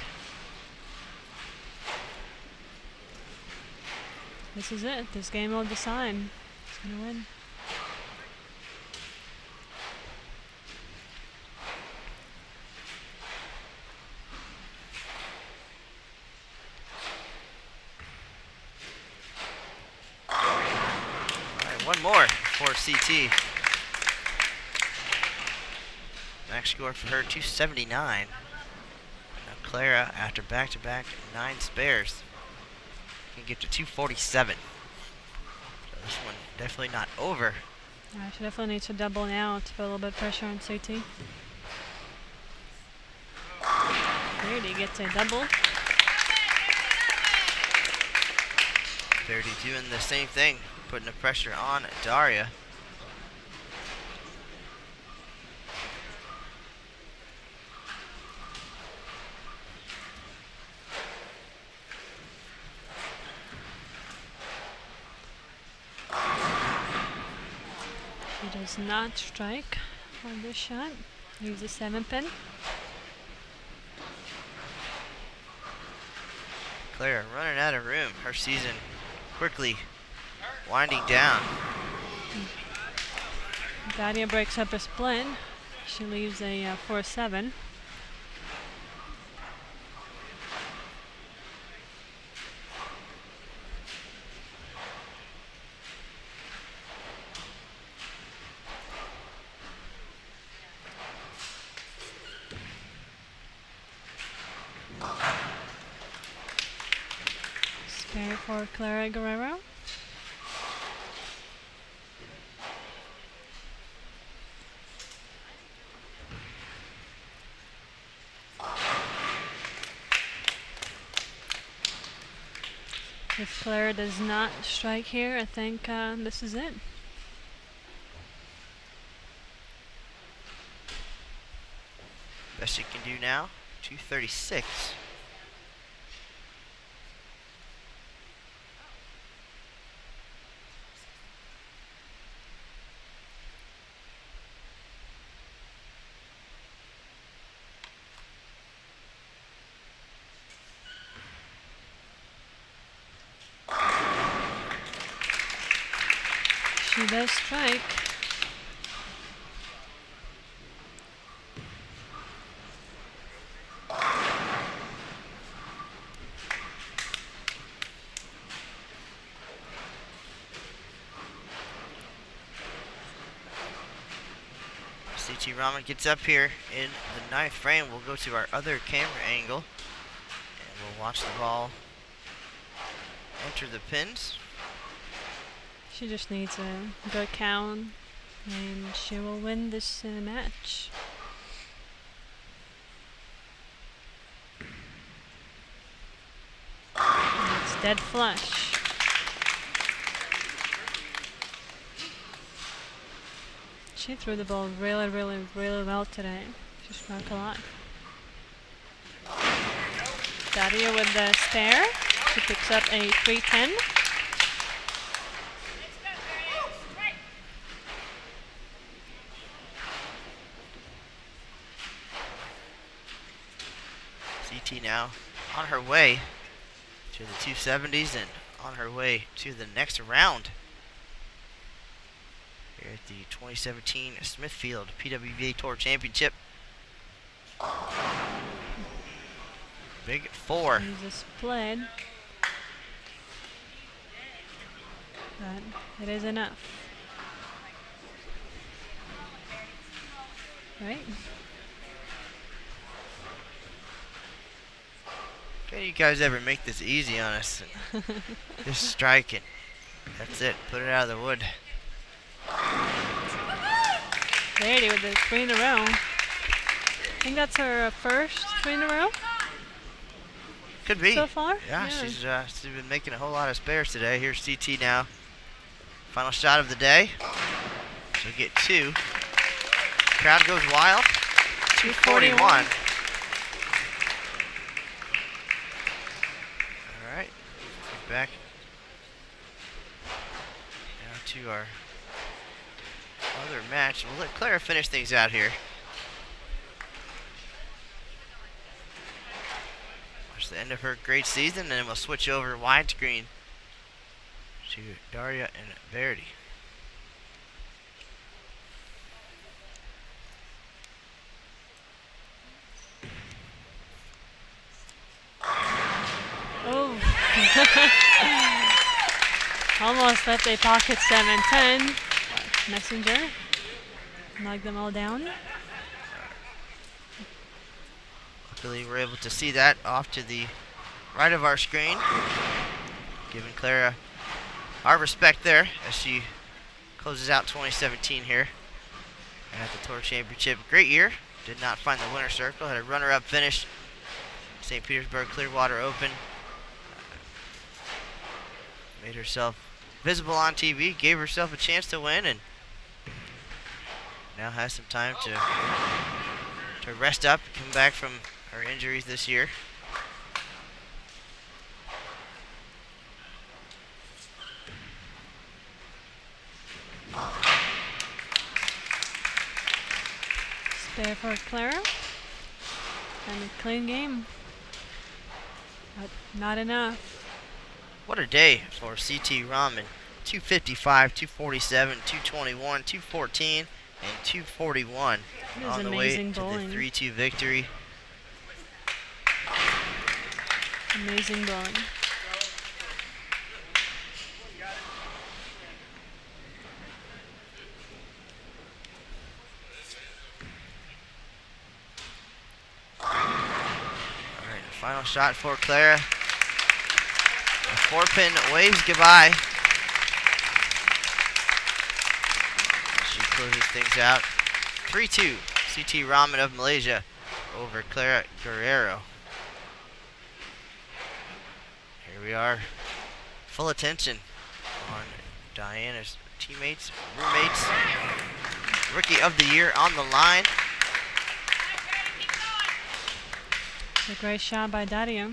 This is it. This game will decide who's going to win. One more for CT. Max score for her, 279. Now Clara, after back-to-back 9 spares, can get to 247. So this one definitely not over. Yeah, she definitely needs to double now to put a little bit of pressure on CT. Verity gets a double. Verity doing the same thing, putting the pressure on Darya. She does not strike on this shot. Use a 7-pin. Clara running out of room. Her season quickly winding down. Daria breaks up a split. She leaves a 4-7. Spare for Clara Guerrero. If Clara does not strike here, I think this is it. Best she can do now, 236. She does strike. CT Raman gets up here in the 9th frame. We'll go to our other camera angle and we'll watch the ball enter the pins. She just needs a good count and she will win this match. And it's dead flush. She threw the ball really well today. She struck a lot. Daria with the spare. She picks up a 310. CT now on her way to the 270s and on her way to the next round here at the 2017 Smithfield PWBA Tour Championship. Big 4. He's a split. But it is enough. Right? Can you guys ever make this easy on us? Just strike it. That's it. Put it out of the wood. Verity with the 3 in a row. I think that's her first 3 in a row Could be. so far. Yeah, she's been making a whole lot of spares today. Here's CT now. Final shot of the day. She'll get 2. Crowd goes wild. 241. All right. Back now to our other match. We'll let Clara finish things out here. Watch the end of her great season, and then we'll switch over widescreen to Darya and Verity. Oh. Almost left a pocket 7-10. Messenger. Knock them all down. Luckily, we're able to see that off to the right of our screen. Giving Clara our respect there as she closes out 2017 here at the Tour Championship. Great year. Did not find the winner circle. Had a runner-up finish. St. Petersburg Clearwater Open. Made herself visible on TV. Gave herself a chance to win, and now has some time to rest up, come back from her injuries this year. Spare for Clara. And a clean game. But not enough. What a day for CT Rahman. 255, 247, 221, 214, and 241 on the way to bowling. the 3-2 victory. Amazing bowling. Alright, final shot for Clara. The 4-pin waves goodbye. She closes things out. 3-2, CT Rahman of Malaysia over Clara Guerrero. Here we are, full attention on Diana's teammates, roommates. Rookie of the year on the line. A great shot by Daria.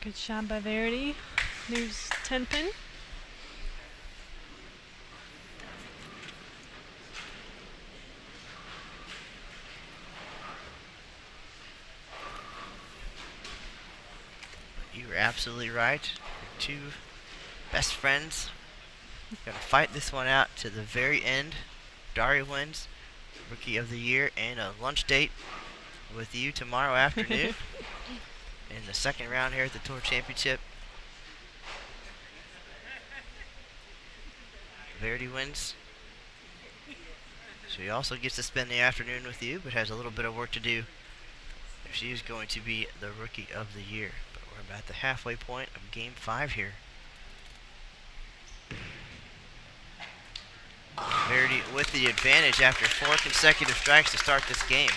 Good shot by Verity. There's 10 pin. You were absolutely right. Your two best friends gonna fight this one out to the very end. Darya wins Rookie of the Year and a lunch date with you tomorrow afternoon in the second round here at the Tour Championship. Verity wins. She also gets to spend the afternoon with you, but has a little bit of work to do if she is going to be the Rookie of the Year. But we're about the halfway point of Game 5 here. Verity with the advantage after 4 consecutive strikes to start this game.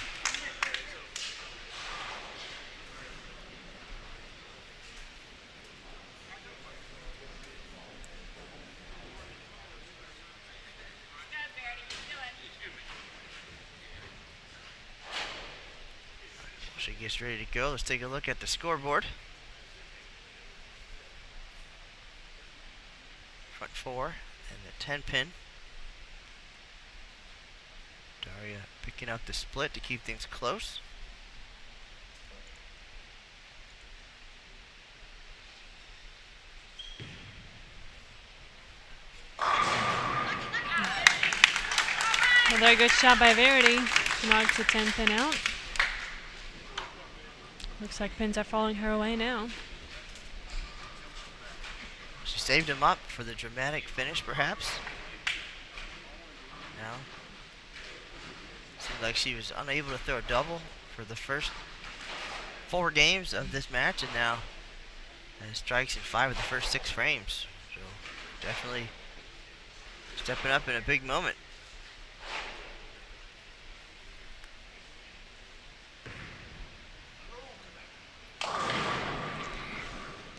she gets ready to go, let's take a look at the scoreboard. Front 4 and the 10 pin. Daria picking up the split to keep things close. Another good shot by Verity. She knocks the 10 pin out. Looks like pins are falling her way now. She saved him up for the dramatic finish, perhaps. Now, seemed like she was unable to throw a double for the first 4 games of this match, and now has strikes in 5 of the first 6 frames. So, definitely stepping up in a big moment.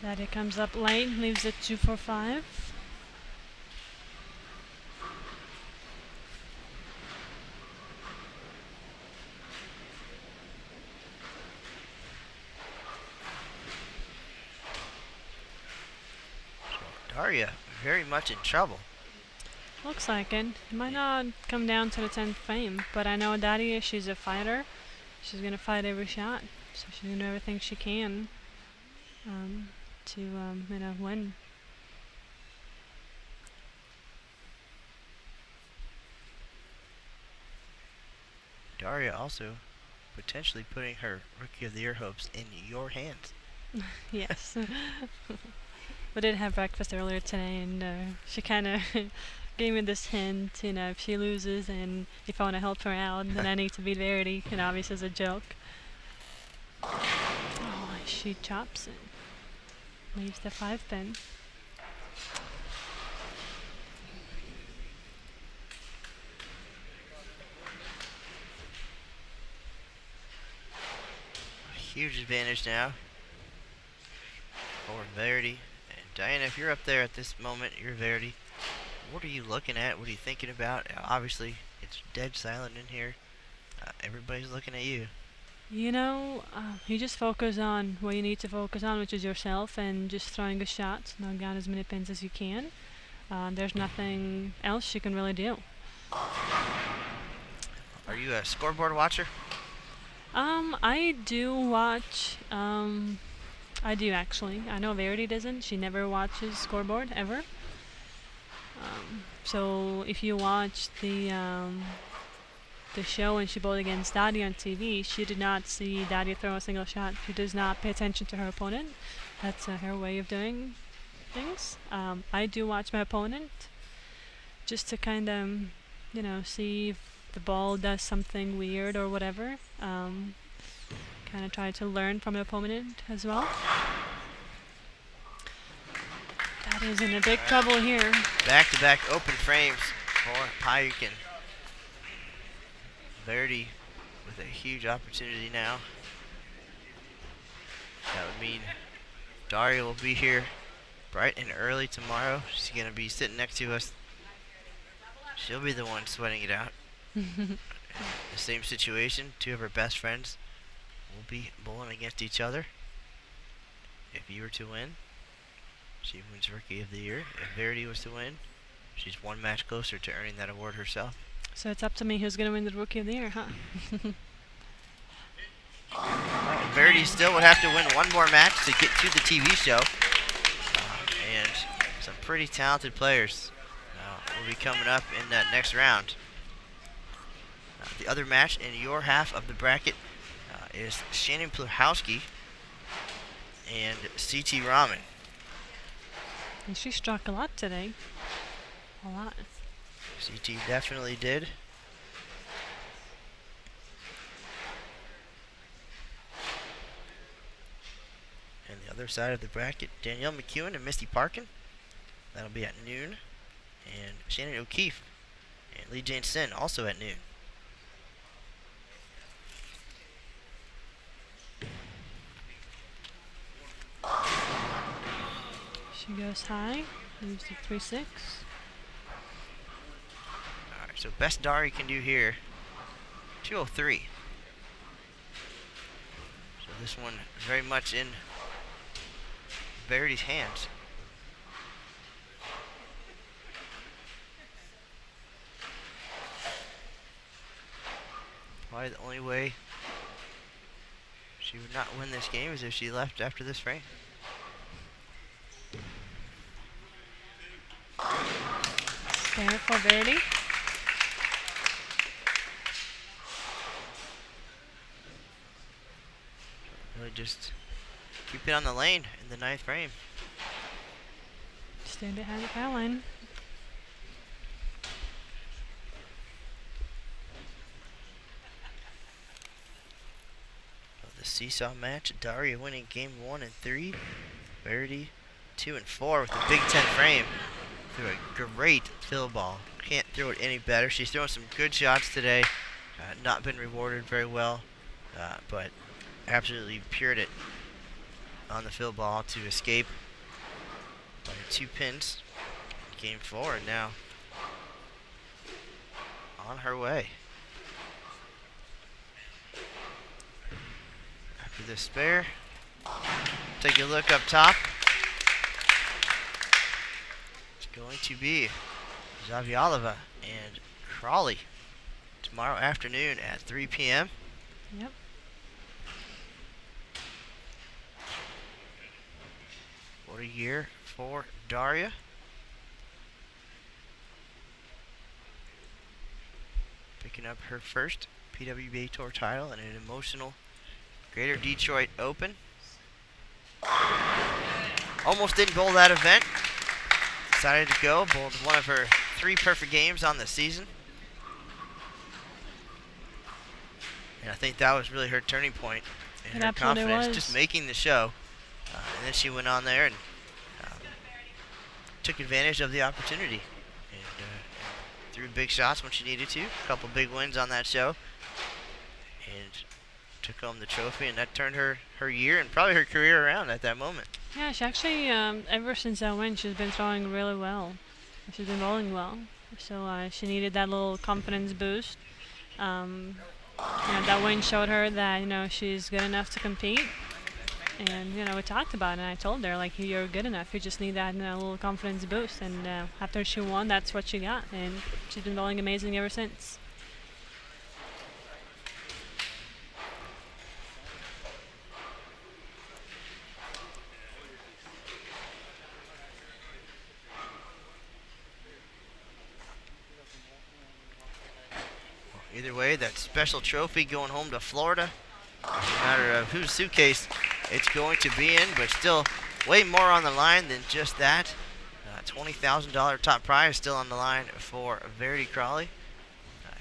Darya comes up late, leaves it 2-4-5. Daria very much in trouble. Looks like it. It might not come down to the 10th frame, but I know Darya, she's a fighter. She's going to fight every shot. So she's going to do everything she can to win. Daria also potentially putting her Rookie of the Year hopes in your hands. Yes. We did have breakfast earlier today, and she kind of gave me this hint, if she loses and if I want to help her out, then I need to beat Verity, obviously as a joke. Oh, she chops it. Leaves the 5 pin. Huge advantage now for Verity. And Diana, if you're up there at this moment, you're Verity. What are you looking at? What are you thinking about? Obviously, it's dead silent in here. Everybody's looking at you. You just focus on what you need to focus on, which is yourself, and just throwing a shot, knock down as many pins as you can. There's nothing else you can really do. Are you a scoreboard watcher? I do watch. I do actually. I know Verity doesn't. She never watches scoreboard ever. So if you watch the show when she bowled against Darya on TV, she did not see Darya throw a single shot. She does not pay attention to her opponent. That's her way of doing things. I do watch my opponent just to kind of, see if the ball does something weird or whatever. Kind of try to learn from the opponent as well. That is in a big trouble here. Back-to-back open frames for Pajak and Verity with a huge opportunity now. That would mean Darya will be here bright and early tomorrow. She's going to be sitting next to us. She'll be the one sweating it out. The same situation, 2 of her best friends will be bowling against each other. If you were to win, she wins Rookie of the Year. If Verity was to win, she's 1 match closer to earning that award herself. So it's up to me who's going to win the Rookie of the Year, huh? Verity still would have to win 1 more match to get to the TV show. And some pretty talented players will be coming up in that next round. The other match in your half of the bracket is Shannon Pluhowski and Siti Rahman. And she struck a lot today. A lot. Siti definitely did. And the other side of the bracket, Danielle McEwen and Misty Parkin. That'll be at noon. And Shannon O'Keefe and Lee Jane Sin also at noon. She goes high, moves to 3-6. Alright, so best Darya can do here, 203. This one very much in Verity's hands. Probably the only way she would not win this game is if she left after this frame. There for Verity. Really just keep it on the lane in the 9th frame. Stand behind the foul line. The seesaw match. Daria winning game 1 and 3. Verity 2 and 4 with the Big 10 frame. Threw a great fill ball. Can't throw it any better. She's throwing some good shots today. Not been rewarded very well, but absolutely pured it on the fill ball to escape by 2 pins. Game 4 and now on her way. After this spare, take a look up top. It's going to be Zavialova and Crawley tomorrow afternoon at 3 p.m. Yep. What a year for Darya. Picking up her first PWBA Tour title in an emotional Greater Detroit Open. Almost didn't bowl that event. Decided to go. Bowled one of her 3 perfect games on the season. And I think that was really her turning point in her confidence. Just making the show. And then she went on there and took advantage of the opportunity. And threw big shots when she needed to. A couple big wins on that show. And took home the trophy, and that turned her year and probably her career around at that moment. Yeah, she actually, ever since that win, she's been throwing really well. She's been bowling well. So she needed that little confidence boost. That win showed her that, she's good enough to compete. And, we talked about it, and I told her, you're good enough. You just need that little confidence boost. And after she won, that's what she got. And she's been bowling amazing ever since. Either way, that special trophy going home to Florida. No matter of whose suitcase it's going to be in, but still way more on the line than just that. $20,000 top prize still on the line for Verity Crawley.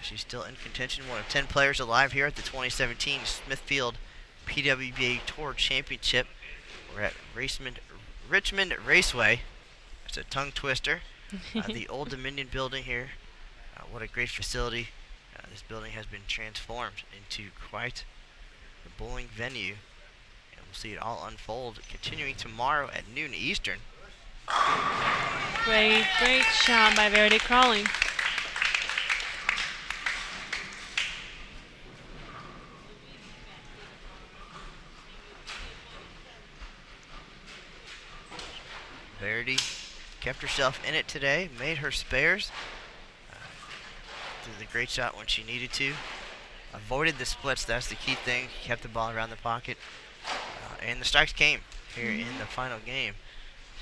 She's still in contention, one of 10 players alive here at the 2017 Smithfield PWBA Tour Championship. We're at Richmond Raceway. It's a tongue twister. The Old Dominion building here. What a great facility. This building has been transformed into quite a bowling venue. And we'll see it all unfold continuing tomorrow at noon Eastern. Great shot by Verity Crawley. Verity kept herself in it today, made her spares. Did the great shot when she needed to. Avoided the splits, that's the key thing. Kept the ball around the pocket. And the strikes came here in the final game.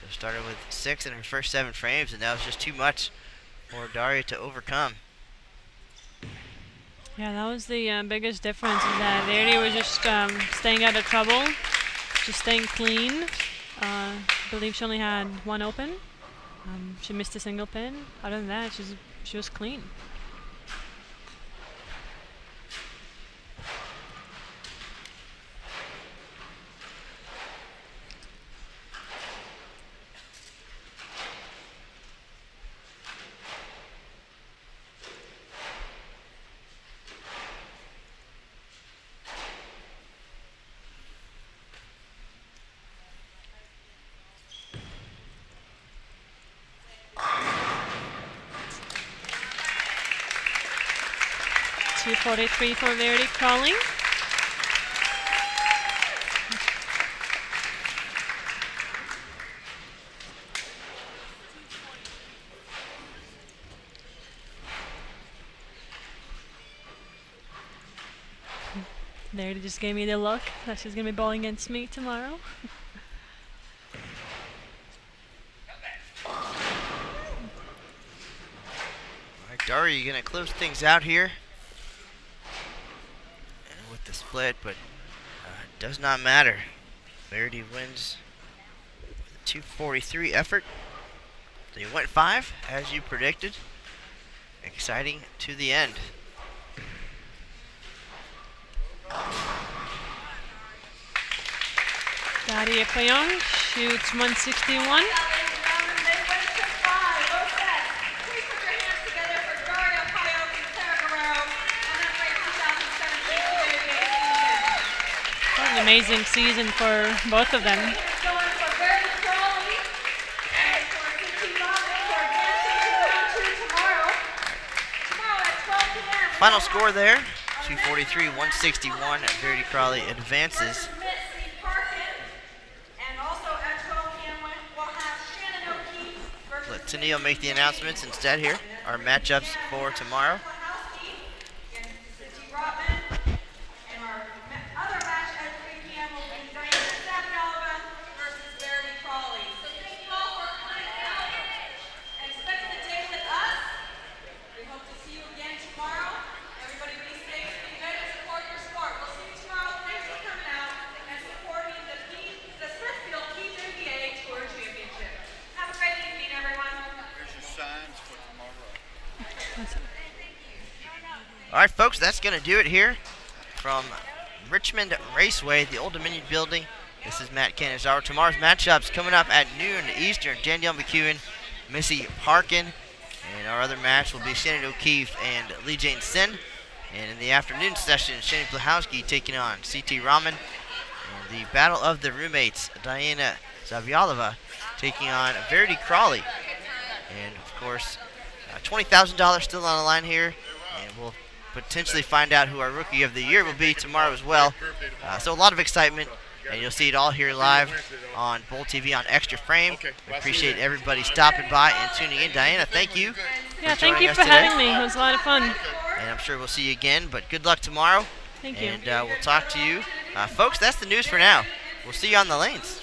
So started with 6 in her first 7 frames, and that was just too much for Darya to overcome. Yeah, that was the biggest difference, is that Verity was just staying out of trouble, just staying clean. I believe she only had 1 open. She missed a single pin. Other than that, she was clean. .243 for Verity Crawley. Verity just gave me the look that she's going to be bowling against me tomorrow. Darya going to close things out here with the split, but it does not matter. Verity wins with a 243 effort. They went 5, as you predicted. Exciting to the end. Daria Payon shoots 161. What an amazing season for both of them. Final score there, 243-161. Verity Crawley advances. Let Tennille make the announcements instead here. Our matchups for tomorrow. All right, folks, that's going to do it here from Richmond Raceway, the Old Dominion building. This is Matt Canizaro. Tomorrow's matchups coming up at noon Eastern. Danielle McEwen, Missy Parkin. And our other match will be Shannon O'Keefe and Lee Jane Sin. And in the afternoon session, Shane Plahowski taking on Siti Rahman. And the battle of the roommates, Diana Zavialova taking on Verity Crawley. And, of course, $20,000 still on the line here. And we'll potentially find out who our Rookie of the Year will be tomorrow as well. So a lot of excitement, and you'll see it all here live on Bowl TV on Extra Frame. We appreciate everybody stopping by and tuning in. Diana, thank you. Yeah, thank you for having me. It was a lot of fun. And I'm sure we'll see you again, but good luck tomorrow. Thank you. And we'll talk to you. Folks, that's the news for now. We'll see you on the lanes.